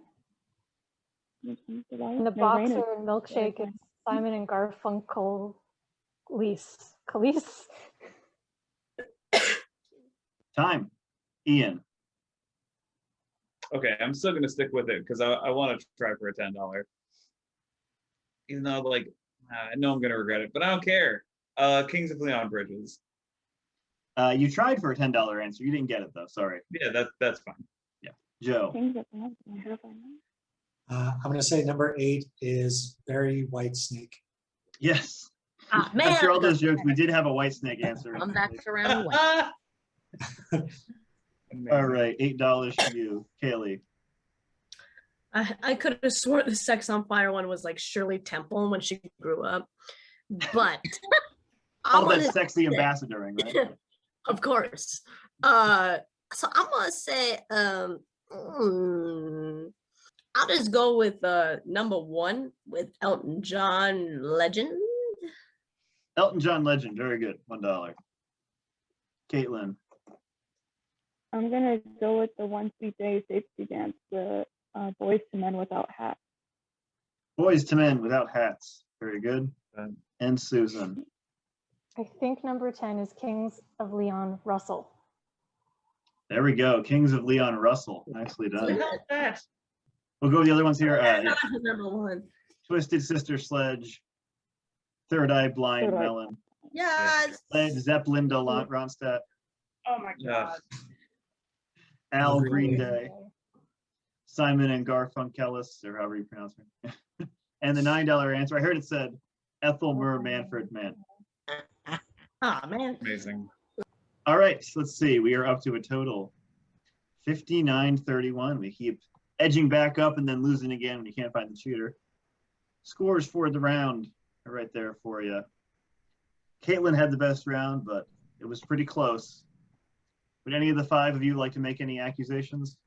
And the Boxer and Milkshake is Simon and Garfunkel. Khalees. Time. Ian. Okay, I'm still gonna stick with it because I want to try for a $10. Even though like I know I'm gonna regret it, but I don't care. Kings of Leon bridges. You tried for a $10 answer. You didn't get it though. Sorry. Yeah, that's fine. Yeah, Joe. I'm going to say number 8 is Very White Snake. Yes. Ah, man. After all those jokes, we did have a white snake answer. I'm back around white. All right, $8 for you, Kalee. I could have sworn the Sex on Fire one was like Shirley Temple when she grew up, but All that sexy ambassadoring, right? Of course. So I'm gonna say I'll just go with number 1 with Elton John Legend. Elton John Legend, very good, $1. Caitlin. I'm gonna go with the One Sweet Day Safety Dance, the Boys to Men Without Hats. Boys to Men Without Hats, very good. And Susan. I think number 10 is Kings of Leon Russell. There we go, Kings of Leon Russell, nicely done. That. We'll go with the other ones here. Number 1. Twisted Sister Sledge, Third Eye Blind Melon, Yes. Led Zeppelin de Ronstadt, Oh my God. Al Green Day, Simon and Garfunkelis, or however you pronounce it. And the $9 answer, I heard it said Ethel Merr Manfred Mann. Oh man. Amazing. All right, so let's see. We are up to a total 59-31. We keep edging back up and then losing again when you can't find the cheater. Scores for the round are right there for you. Caitlin had the best round, but it was pretty close. Would any of the 5 of you like to make any accusations?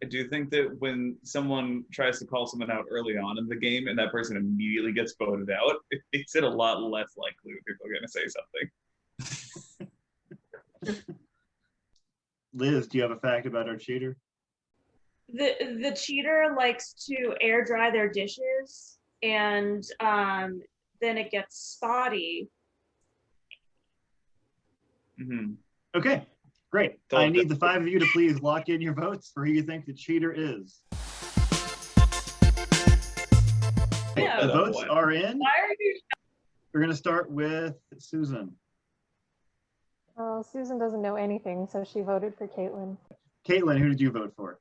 I do think that when someone tries to call someone out early on in the game and that person immediately gets voted out, it makes it a lot less likely that people are going to say something. Liz, do you have a fact about our cheater? The cheater likes to air dry their dishes, and then it gets spotty. Mm-hmm. Okay, great. I need the 5 of you to please lock in your votes for who you think the cheater is. Yeah. The votes are in. Why are you? We're going to start with Susan. Well, Susan doesn't know anything, so she voted for Caitlin. Caitlin, who did you vote for?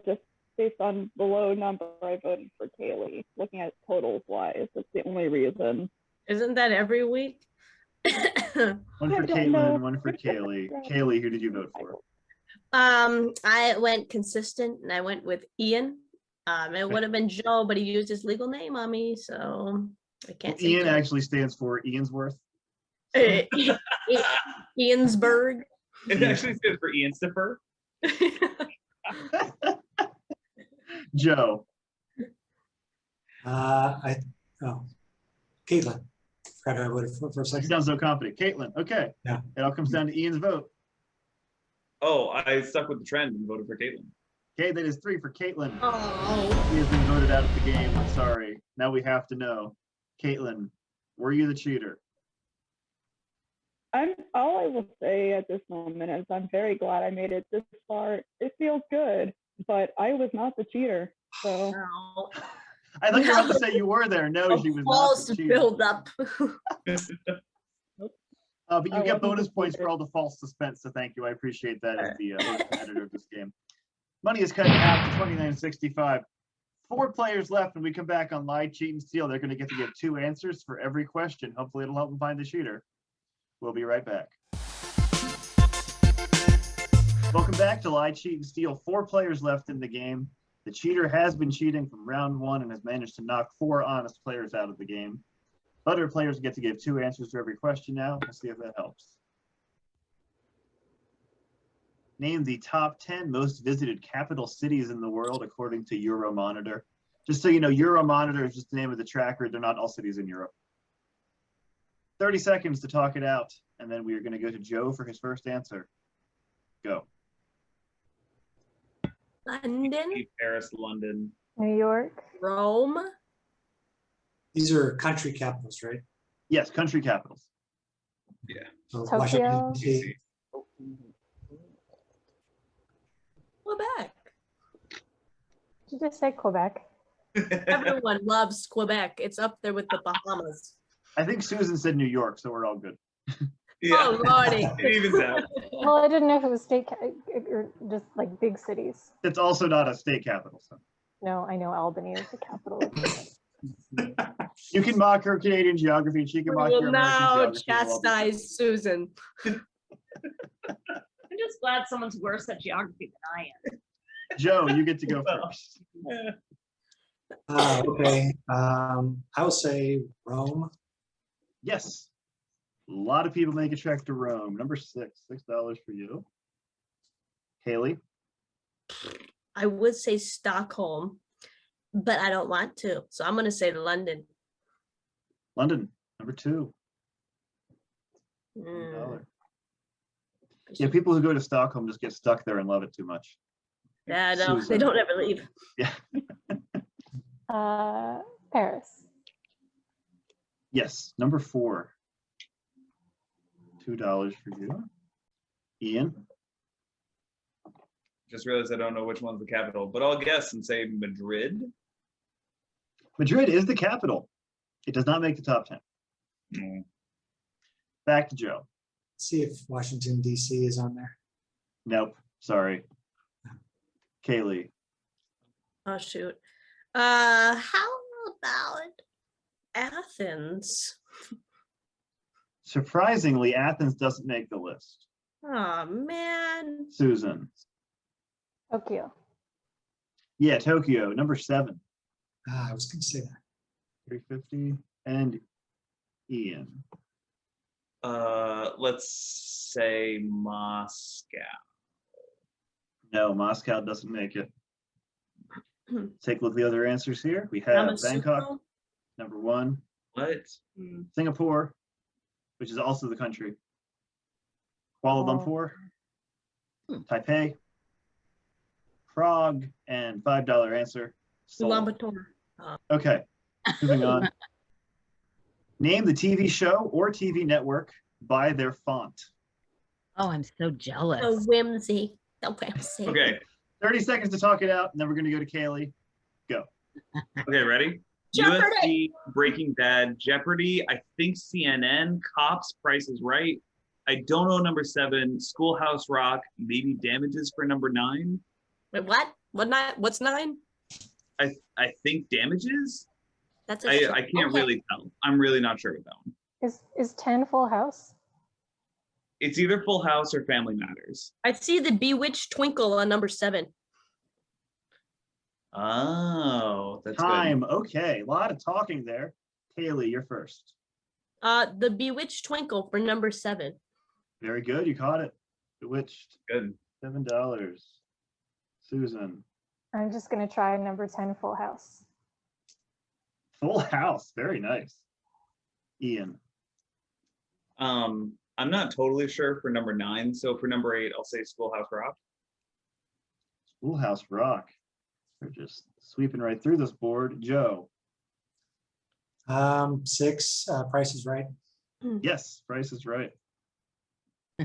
Just based on the low number, I voted for Kalee. Looking at totals wise, that's the only reason. Isn't that every week? One for Caitlin, one for Kalee. Kalee, who did you vote for? I went consistent and I went with Ian. It would have been Joe, but he used his legal name on me, so I can't say Ian Joe. actually stands for Iansworth. Iansburg. It actually stands for Ian Stiffer. Joe. Caitlin. Forgot who I voted for a second. You sound so confident. Caitlin, okay. Yeah. It all comes down to Ian's vote. Oh, I stuck with the trend and voted for Caitlin. Okay, that is 3 for Caitlin. Oh. He has been voted out of the game. I'm sorry. Now we have to know. Caitlin, were you the cheater? All I will say at this moment is I'm very glad I made it this far. It feels good, but I was not the cheater. So No. I thought you were about to say you were there. No, she was not False the cheater. build up. But you I get wasn't bonus the points cheater. for all the false suspense, so thank you. I appreciate that as the host and editor of this game. Money is cut in half to $29.65. 4 players left. When we come back on Lie, Cheat, and Steal, they're going to get to give 2 answers for every question. Hopefully it'll help them find the cheater. We'll be right back. Welcome back to Lie, Cheat, and Steal. 4 players left in the game. The cheater has been cheating from round 1 and has managed to knock 4 honest players out of the game. Other players get to give 2 answers to every question now. We'll see if that helps. Name the top 10 most visited capital cities in the world according to Euromonitor. Just so you know, Euromonitor is just the name of the tracker. They're not all cities in Europe. 30 seconds to talk it out, and then we are going to go to Joe for his first answer. Go. London, Paris, London. New York. Rome. These are country capitals, right? Yes, country capitals. Yeah. So Tokyo. Washington, D.C. Quebec. Did you just say Quebec? Everyone loves Quebec. It's up there with the Bahamas. I think Susan said New York, so we're all good. Yeah. Oh, Lordy. It evens out. Well, I didn't know if it was state or just like big cities. It's also not a state capital. So No, I know Albany is the capital. of Quebec. you can mock her Canadian geography, and she can We mock will your American now geography. We'll all be good. chastise Susan. I'm just glad someone's worse at geography than I am. Joe, you get to go Well. first. Okay, I will say Rome. Yes. A lot of people make a trek to Rome. Number $6 for you. Haley, I would say Stockholm, but I don't want to. So I'm going to say London. London, number 2. Mm. $1. Yeah, people who go to Stockholm just get stuck there and love it too much. Yeah, no, they Susan. don't ever leave. Yeah. Paris. Yes, number 4. $2 for you. Ian, Just realized I don't know which one's the capital, but I'll guess and say Madrid. Madrid is the capital. It does not make the top 10. Mm. Back to Joe. See if Washington, D.C. is on there. Nope, sorry. Kalee, Oh, shoot. How about Athens? surprisingly, Athens doesn't make the list. Oh, man. Susan, Tokyo. yeah, Tokyo, number 7. I was going to say that. 350. And Ian, Let's say Moscow. no, Moscow doesn't make it. Take a look at the other answers here. We have Bangkok, Yamoussoukro? number 1. What? Singapore, which is also the country. Kuala Oh. Lumpur, Taipei, Prague, and $5 answer. Seoul. Ulaanbaatar. Okay, moving on. Name the TV show or TV network by their font. Oh, I'm so jealous. The whimsy. The whimsy. Okay. 30 seconds to talk it out, and then we're going to go to Kalee. Go. Okay, ready? Jeopardy! UFC, Breaking Bad, Jeopardy, I think CNN, Cops, Price is Right. I don't know number 7, Schoolhouse Rock, maybe Damages for number 9. Wait, what? What's 9? I think Damages? That's a I can't okay. really tell. I'm really not sure with that one. Is 10 Full House? It's either Full House or Family Matters. I see the Bewitched Twinkle on number 7. Oh, that's Time. Okay, a lot of talking there. Kalee, you're first. The Bewitched Twinkle for number 7. Very good. You caught it. Bewitched. good. $7. Susan. I'm just going to try number 10 Full House. Full House. Very nice. Ian. I'm not totally sure for number 9, so for number 8, I'll say Schoolhouse Rock. Schoolhouse Rock. We're just sweeping right through this board. Joe. 6, Price is Right. Yes, Price is Right.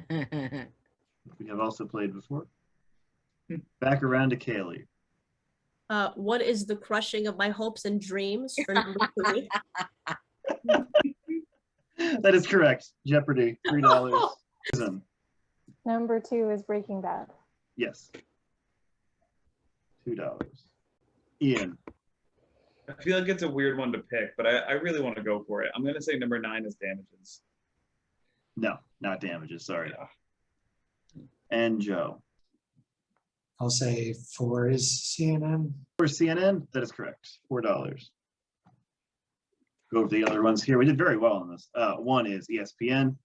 We have also played before. Back around to Kalee. What is the crushing of my hopes and dreams for number 3? That is correct. Jeopardy. $3. Susan. Number 2 is Breaking Bad. Yes. $2. Ian. I feel like it's a weird one to pick, but I really want to go for it. I'm going to say number 9 is Damages. No, not Damages. Sorry. And Joe. I'll say 4 is CNN. For CNN, that is correct. $4. Go over the other ones here. We did very well on this. 1 is ESPN.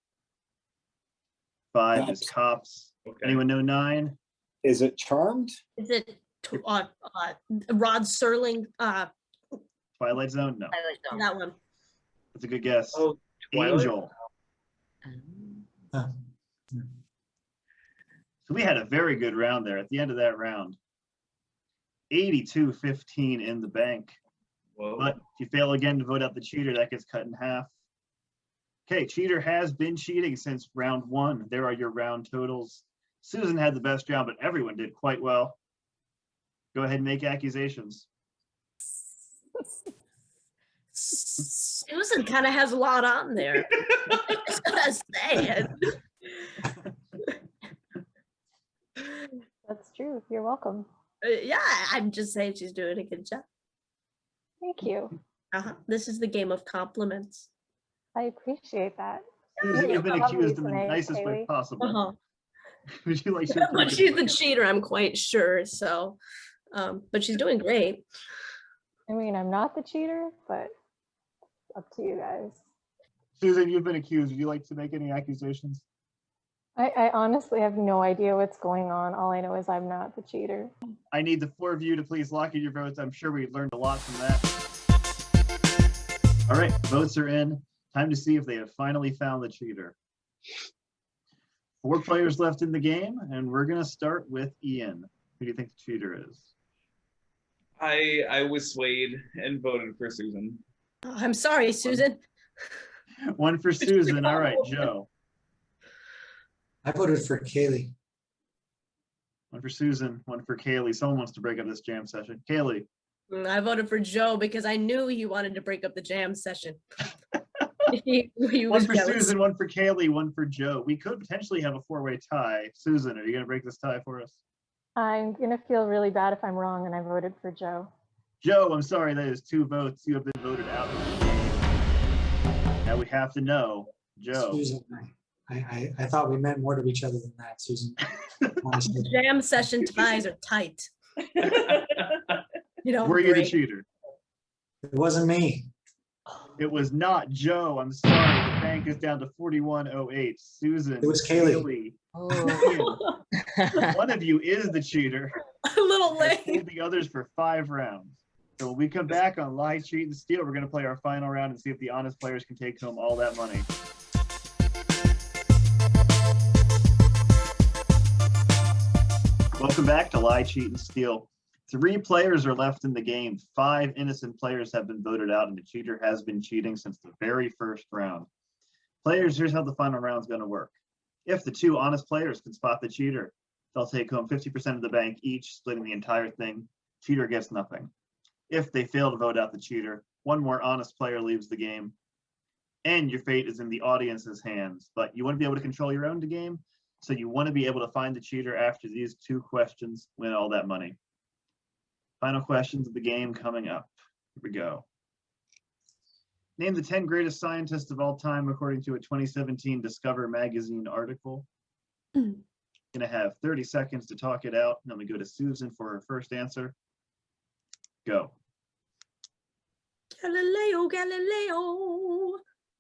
5 is Cops. Okay. Anyone know 9? Is it Charmed? Is it Rod Serling? Twilight Zone? No. That one. That's a good guess. Oh, Twilight? Angel. Huh. So we had a very good round there. At the end of that round, 82-15 in the bank. Whoa. But if you fail again to vote out the cheater, that gets cut in half. Okay, cheater has been cheating since round 1. There are your round totals. Susan had the best round, but everyone did quite well. Go ahead and make accusations. Susan kind of has a lot on there. Just gotta say it. That's true. You're welcome. Yeah, I'm just saying she's doing a good job. Thank you. This is the game of compliments. I appreciate that. Susan, you've been Lovely accused in the tonight, nicest way Kalee. possible. Would you like to? But she's the cheater, I'm quite sure. So, but she's doing great. I mean, I'm not the cheater, but up to you guys. Susan, you've been accused. Would you like to make any accusations? I honestly have no idea what's going on. All I know is I'm not the cheater. I need the 4 of you to please lock in your votes. I'm sure we learned a lot from that. All right, votes are in. Time to see if they have finally found the cheater. 4 players left in the game, and we're going to start with Ian. Who do you think the cheater is? I was swayed and voted for Susan. Oh, I'm sorry, Susan. 1 for Susan. All right, Joe. I voted for Kalee. 1 for Susan, 1 for Kalee. Someone wants to break up this jam session. Kalee. I voted for Joe because I knew he wanted to break up the jam session. he 1 was for jealous. Susan, 1 for Kalee, 1 for Joe. We could potentially have a 4-way tie. Susan, are you going to break this tie for us? I'm going to feel really bad if I'm wrong and I voted for Joe. Joe, I'm sorry, that is 2 votes. You have been voted out of the game. Now we have to know, Joe. Susan, I thought we meant more to each other than that, Susan. Honestly. Jam session ties are tight. You know, Were you the cheater? It wasn't me. It was not Joe. I'm sorry. The bank is down to 4108. Susan. It was Kalee. Oh. One of you is the cheater. A little late. The others for 5 rounds. So when we come back on Lie, Cheat, and Steal, we're going to play our final round and see if the honest players can take home all that money. Welcome back to Lie, Cheat, and Steal. 3 players are left in the game. 5 innocent players have been voted out, and the cheater has been cheating since the very first round. Players, here's how the final round is going to work. If the 2 honest players can spot the cheater, they'll take home 50% of the bank each, splitting the entire thing. Cheater gets nothing. If they fail to vote out the cheater, 1 more honest player leaves the game, and your fate is in the audience's hands. But you want to be able to control your own game, so you want to be able to find the cheater after these 2 questions, win all that money. Final questions of the game coming up. Here we go. Name the 10 greatest scientists of all time according to a 2017 Discover magazine article. Gonna have 30 seconds to talk it out. Then we go to Susan for her first answer. Go. Galileo.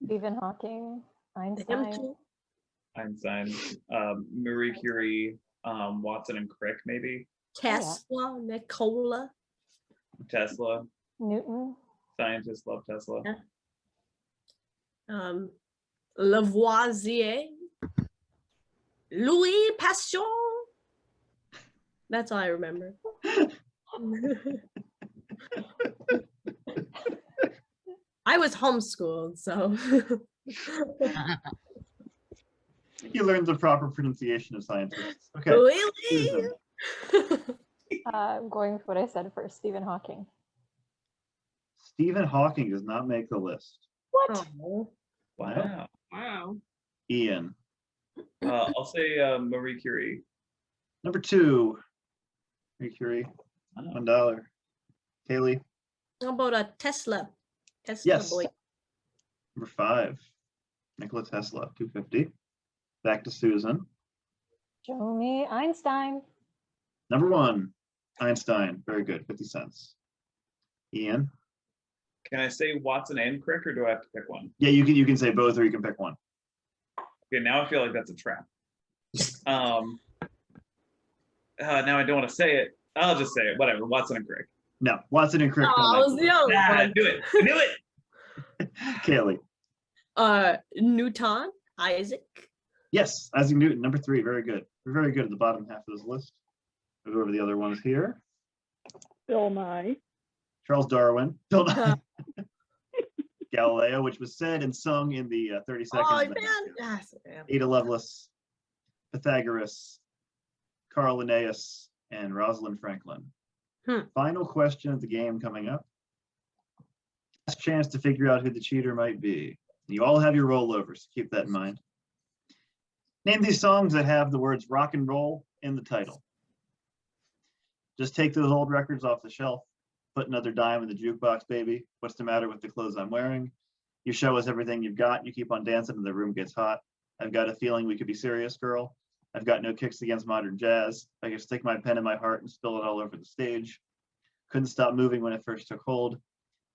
Stephen Hawking, Einstein. Einstein, Marie Curie, Watson and Crick, maybe. Tesla, Nikola. Tesla. Newton. Scientists love Tesla. Yeah. Lavoisier. Louis Pasteur. That's all I remember. I was homeschooled, so. You learned the proper pronunciation of scientists. Okay. Really? I'm going with what I said first, Stephen Hawking. Stephen Hawking does not make the list. What? Oh. Wow. Wow. Ian. I'll say Marie Curie. Number 2, Marie Curie, $1. Kalee. How about a Tesla? Tesla Yes. boy. Number 5, Nikola Tesla, $2.50. Back to Susan. Show me Einstein. Number 1, Einstein, very good, 50 cents. Ian. Can I say Watson and Crick, or do I have to pick one? Yeah, you can say both, or you can pick one. Okay, now I feel like that's a trap. Now I don't want to say it. I'll just say it. Whatever. Watson and Crick. No, Watson and Crick. Oh, I was the only one. Do it. Do it. Kalee. Newton, Isaac. Yes, Isaac Newton, number 3, very good. We're very good at the bottom half of this list. We'll go over the other ones here. Bill Nye. Charles Darwin. Bill Nye. Galileo, which was said and sung in the 30 seconds. Oh, man. Ada Lovelace, Pythagoras, Carl Linnaeus, and Rosalind Franklin. Final question of the game coming up. Last chance to figure out who the cheater might be. You all have your rollovers, so keep that in mind. Name these songs that have the words rock and roll in the title. Just take those old records off the shelf, put another dime in the jukebox, baby. What's the matter with the clothes I'm wearing? You show us everything you've got. You keep on dancing and the room gets hot. I've got a feeling we could be serious, girl. I've got no kicks against modern jazz. I can stick my pen in my heart and spill it all over the stage. Couldn't stop moving when it first took hold.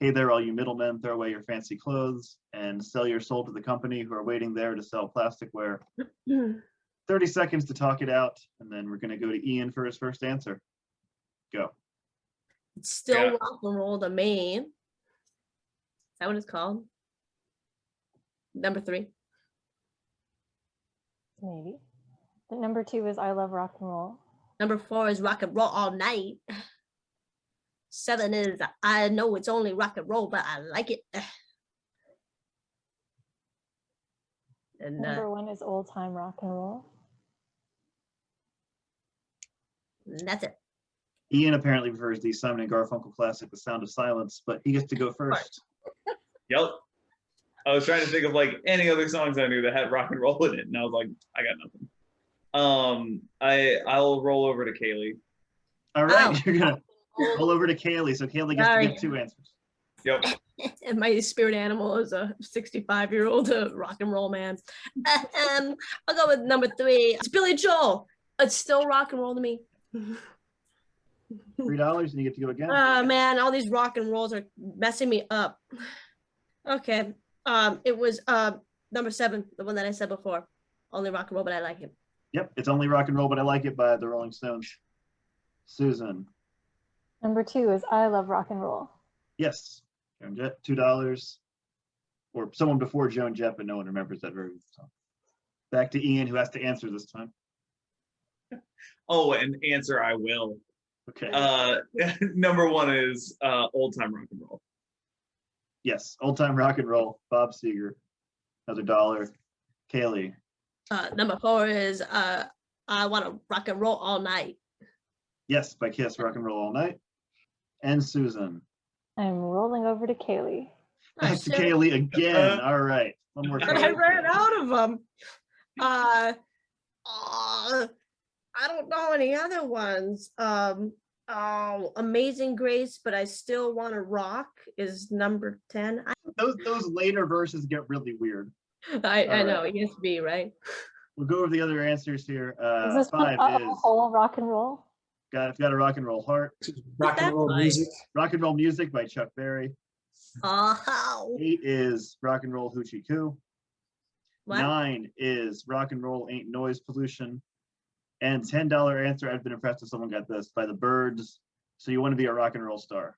Hey there, all you middlemen, throw away your fancy clothes and sell your soul to the company who are waiting there to sell plasticware. 30 seconds to talk it out, and then we're going to go to Ian for his first answer. Go. It's still rock and roll to me. Is that what it's called? Number 3. Maybe. The number 2 is I Love Rock and Roll. Number 4 is Rock and Roll All Night. 7 is I Know It's Only Rock and Roll, but I like it. And Number 1 is Old Time Rock and Roll. that's it. Ian apparently prefers the Simon and Garfunkel classic, The Sound of Silence, but he gets to go first. Yep. I was trying to think of like any other songs I knew that had rock and roll in it, and I was like, I got nothing. I'll roll over to Kalee. All right, you're gonna roll over to Kalee, so Kalee gets to get 2 answers. Yep. And my spirit animal is a 65-year-old rock and roll man. I'll go with number 3. It's Billy Joel. It's still rock and roll to me. $3 and you get to go again. Oh man, all these rock and rolls are messing me up. Okay. It was number 7, the one that I said before. Only rock and roll, but I like it. Yep, it's Only Rock and Roll, but I Like It by the Rolling Stones. Susan. Number 2 is I Love Rock and Roll. Yes. Joan Jett, $2. Or someone before Joan Jett, but no one remembers that very well. Back to Ian, who has to answer this time. Oh, and answer I will. Okay. Number 1 is Old Time Rock and Roll. Yes, Old Time Rock and Roll, Bob Seger. Another $1. Kalee. Number 4 is I Want to Rock and Roll All Night. Yes, by Kiss, Rock and Roll All Night. And Susan. I'm rolling over to Kalee. Back to Kalee again. All right. One more And I ran out of them. I don't know any other ones. Amazing Grace, but I Still Want to Rock is number 10. Those later verses get really weird. I know, it used to be, right? We'll go over the other answers here. Is this 5 a is whole rock and roll? got a Rock and Roll Heart. Rock and roll music. Rock and Roll Music by Chuck Berry. 8 is Rock and Roll Hoochie Coo. What? 9 is Rock and Roll Ain't Noise Pollution. And $10 answer, I've been impressed if someone got this, by the Byrds. So You Want to Be a Rock and Roll Star.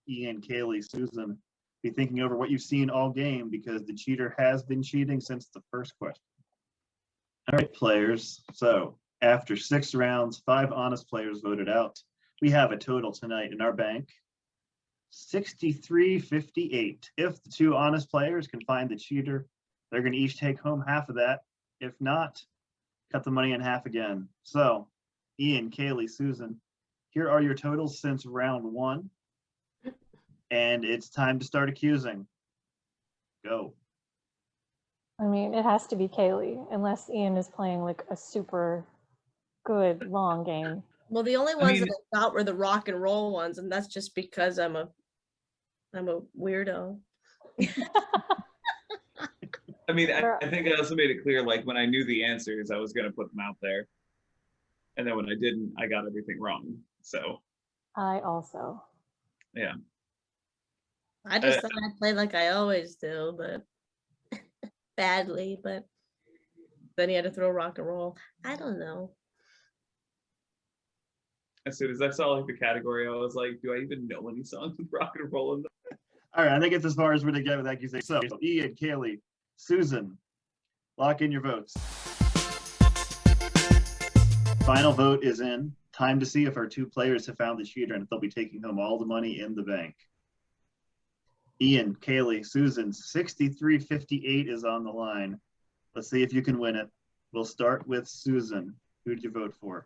Ian, Kalee, Susan, be thinking over what you've seen all game because the cheater has been cheating since the first question. All right, players. So after 6 rounds, 5 honest players voted out. We have a total tonight in our bank, 63.58. If the 2 honest players can find the cheater, they're going to each take home half of that. If not, cut the money in half again. So, Ian, Kalee, Susan, here are your totals since round 1. And it's time to start accusing. Go. I mean, it has to be Kalee, unless Ian is playing like a super good long game. Well, the only ones that I thought were the rock and roll ones, and that's just because I'm a weirdo. I mean, I think I also made it clear, like when I knew the answers, I was going to put them out there. And then when I didn't, I got everything wrong. So. I also. Yeah. I just thought I'd play like I always do, but badly, but then you had to throw rock and roll. I don't know. As soon as I saw like the category, I was like, do I even know any songs with rock and roll in them? All right, I think it's as far as we're going to get with accusation. So, Ian, Kalee, Susan, lock in your votes. Final vote is in. Time to see if our 2 players have found the cheater and if they'll be taking home all the money in the bank. Ian, Kalee, Susan, 63.58 is on the line. Let's see if you can win it. We'll start with Susan. Who did you vote for?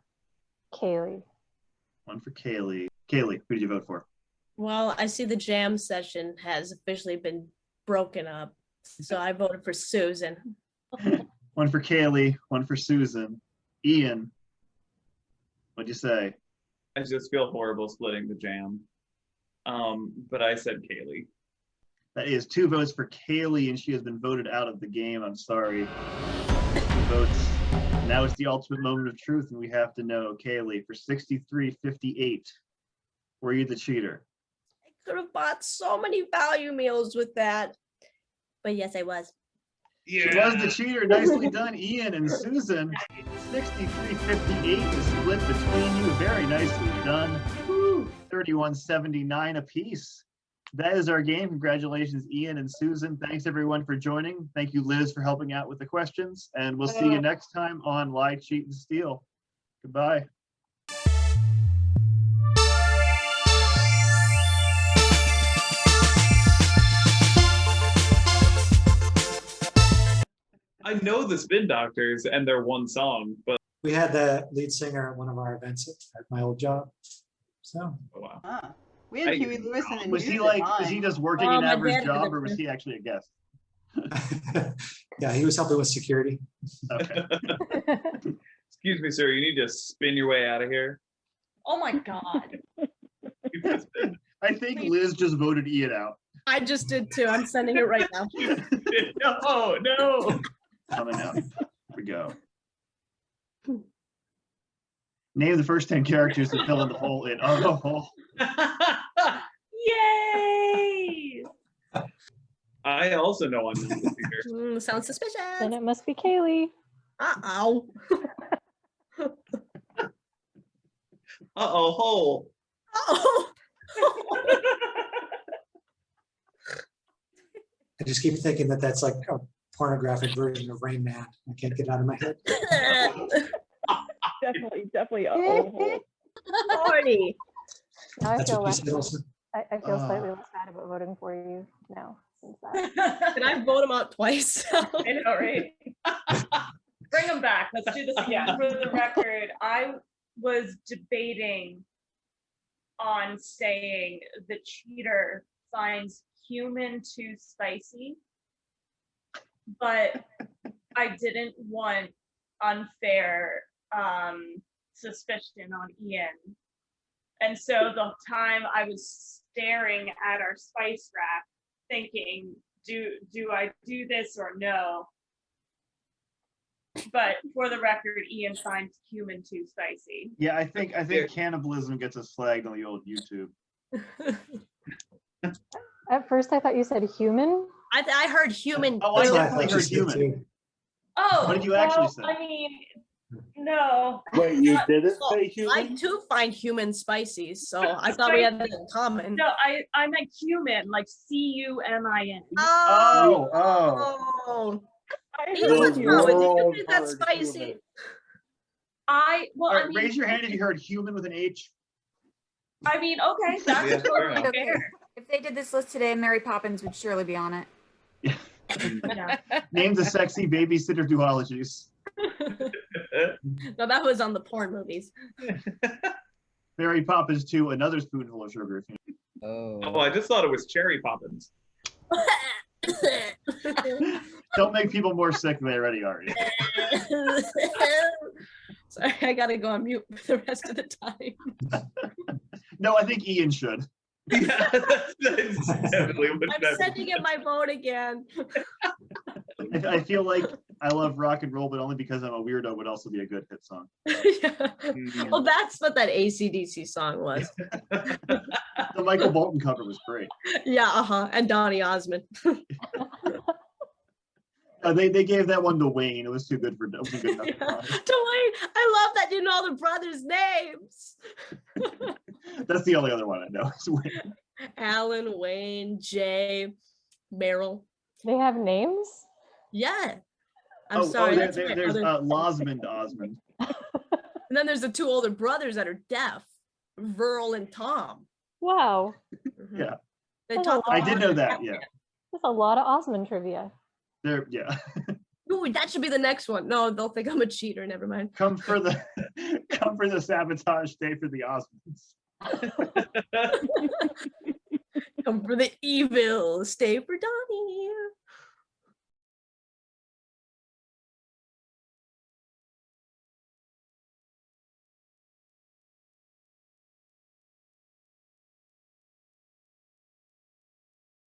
Kalee. 1 for Kalee. Kalee, who did you vote for? Well, I see the jam session has officially been broken up, so I voted for Susan. One for Kalee, one for Susan. Ian, what'd you say? I just feel horrible splitting the jam. But I said Kalee. That is 2 votes for Kalee, and she has been voted out of the game. I'm sorry. 2 votes. Now it's the ultimate moment of truth, and we have to know, Kalee, for 63.58, were you the cheater? I could have bought so many value meals with that. But yes, I was. She was the cheater. Nicely done, Ian and Susan. 63.58 is split between you. Very nicely done. 31.79 apiece. That is our game. Congratulations, Ian and Susan. Thanks everyone for joining. Thank you, Liz, for helping out with the questions. And we'll see you next time on Lie, Cheat, and Steal. Goodbye. I know the Spin Doctors and their one song, but We had the lead singer at one of our events at my old job. So. oh, wow. Ah, we had Huey Lewis in the Was news he at like, mine. is he just working Oh, an my average dad did job, it or was too. he actually a guest? Yeah, he was helping with security. Okay. Excuse me, sir, you need to spin your way out of here. Oh my God. I think Liz just voted Ian out. I just did too. I'm sending it right now. No. Coming out. Here we go. Name the first 10 characters to fill in the hole in. Oh. Yay! I also know I'm not the cheater. Sounds suspicious. Then it must be Kalee. Uh-oh. Uh-oh, hole. Uh-oh. I just keep thinking that that's like a pornographic version of Rain Man. I can't get it out of my head. Definitely. Oh, Party. Now I That's feel what you less. said, Elsa? I feel slightly less bad about voting for you now. Since that. Can I vote him out twice? I know, right? Bring them back. Let's do this again. For the record, I was debating on saying the cheater finds human too spicy, but I didn't want unfair suspicion on Ian. And so the time I was staring at our spice rack thinking, do I do this or no? But for the record, Ian finds human too spicy. Yeah, I think cannibalism gets us flagged on the old YouTube. At first, I thought you said human. I heard human. Oh, I That's what I definitely thought you heard said human. too. Oh, What did you actually well, say? I mean, no. Wait, you didn't Well, say human? I too find human spicy, so I thought we had that in common. No, I meant human, like CUMIN. Oh. Ian, what's wrong with you? You think that's spicy? I All mean, right, raise your hand if you heard human with an H. I mean, okay, that's Yeah, fair totally enough. fair. If they did this list today, Mary Poppins would surely be on it. Yeah. Name the sexy babysitter duologies. No, that was on the porn movies. Mary Poppins 2, another spoonful of sugar. Oh, I just thought it was Cherry Poppins. Don't make people more sick than they already are. Sorry, I gotta go on mute for the rest of the time. No, I think Ian should. Yeah, that's definitely what I'm sending in my vote again. I feel like I love rock and roll, but only because I'm a weirdo would also be a good hit song. Yeah. Well, that's what that AC/DC song was. The Michael Bolton cover was great. Yeah, and Donny Osmond. They gave that one to Wayne. It was too good for it wasn't good enough for Donnie. Dwayne, I love that you know the brothers' names. That's the only other one I know. Is Wayne. Alan, Wayne, Jay, Meryl. They have names? Yeah. I'm sorry. That's my there's other- Losmond Osmond. And then there's the two older brothers that are deaf, Verl and Tom. Wow. Yeah. They That's talk. a lot. I did know that, yeah. That's a lot of Osmond trivia. Yeah. Ooh, that should be the next one. No, they'll think I'm a cheater. Never mind. Come for the sabotage, stay for the Osmonds. Come for the evil, stay for Donnie.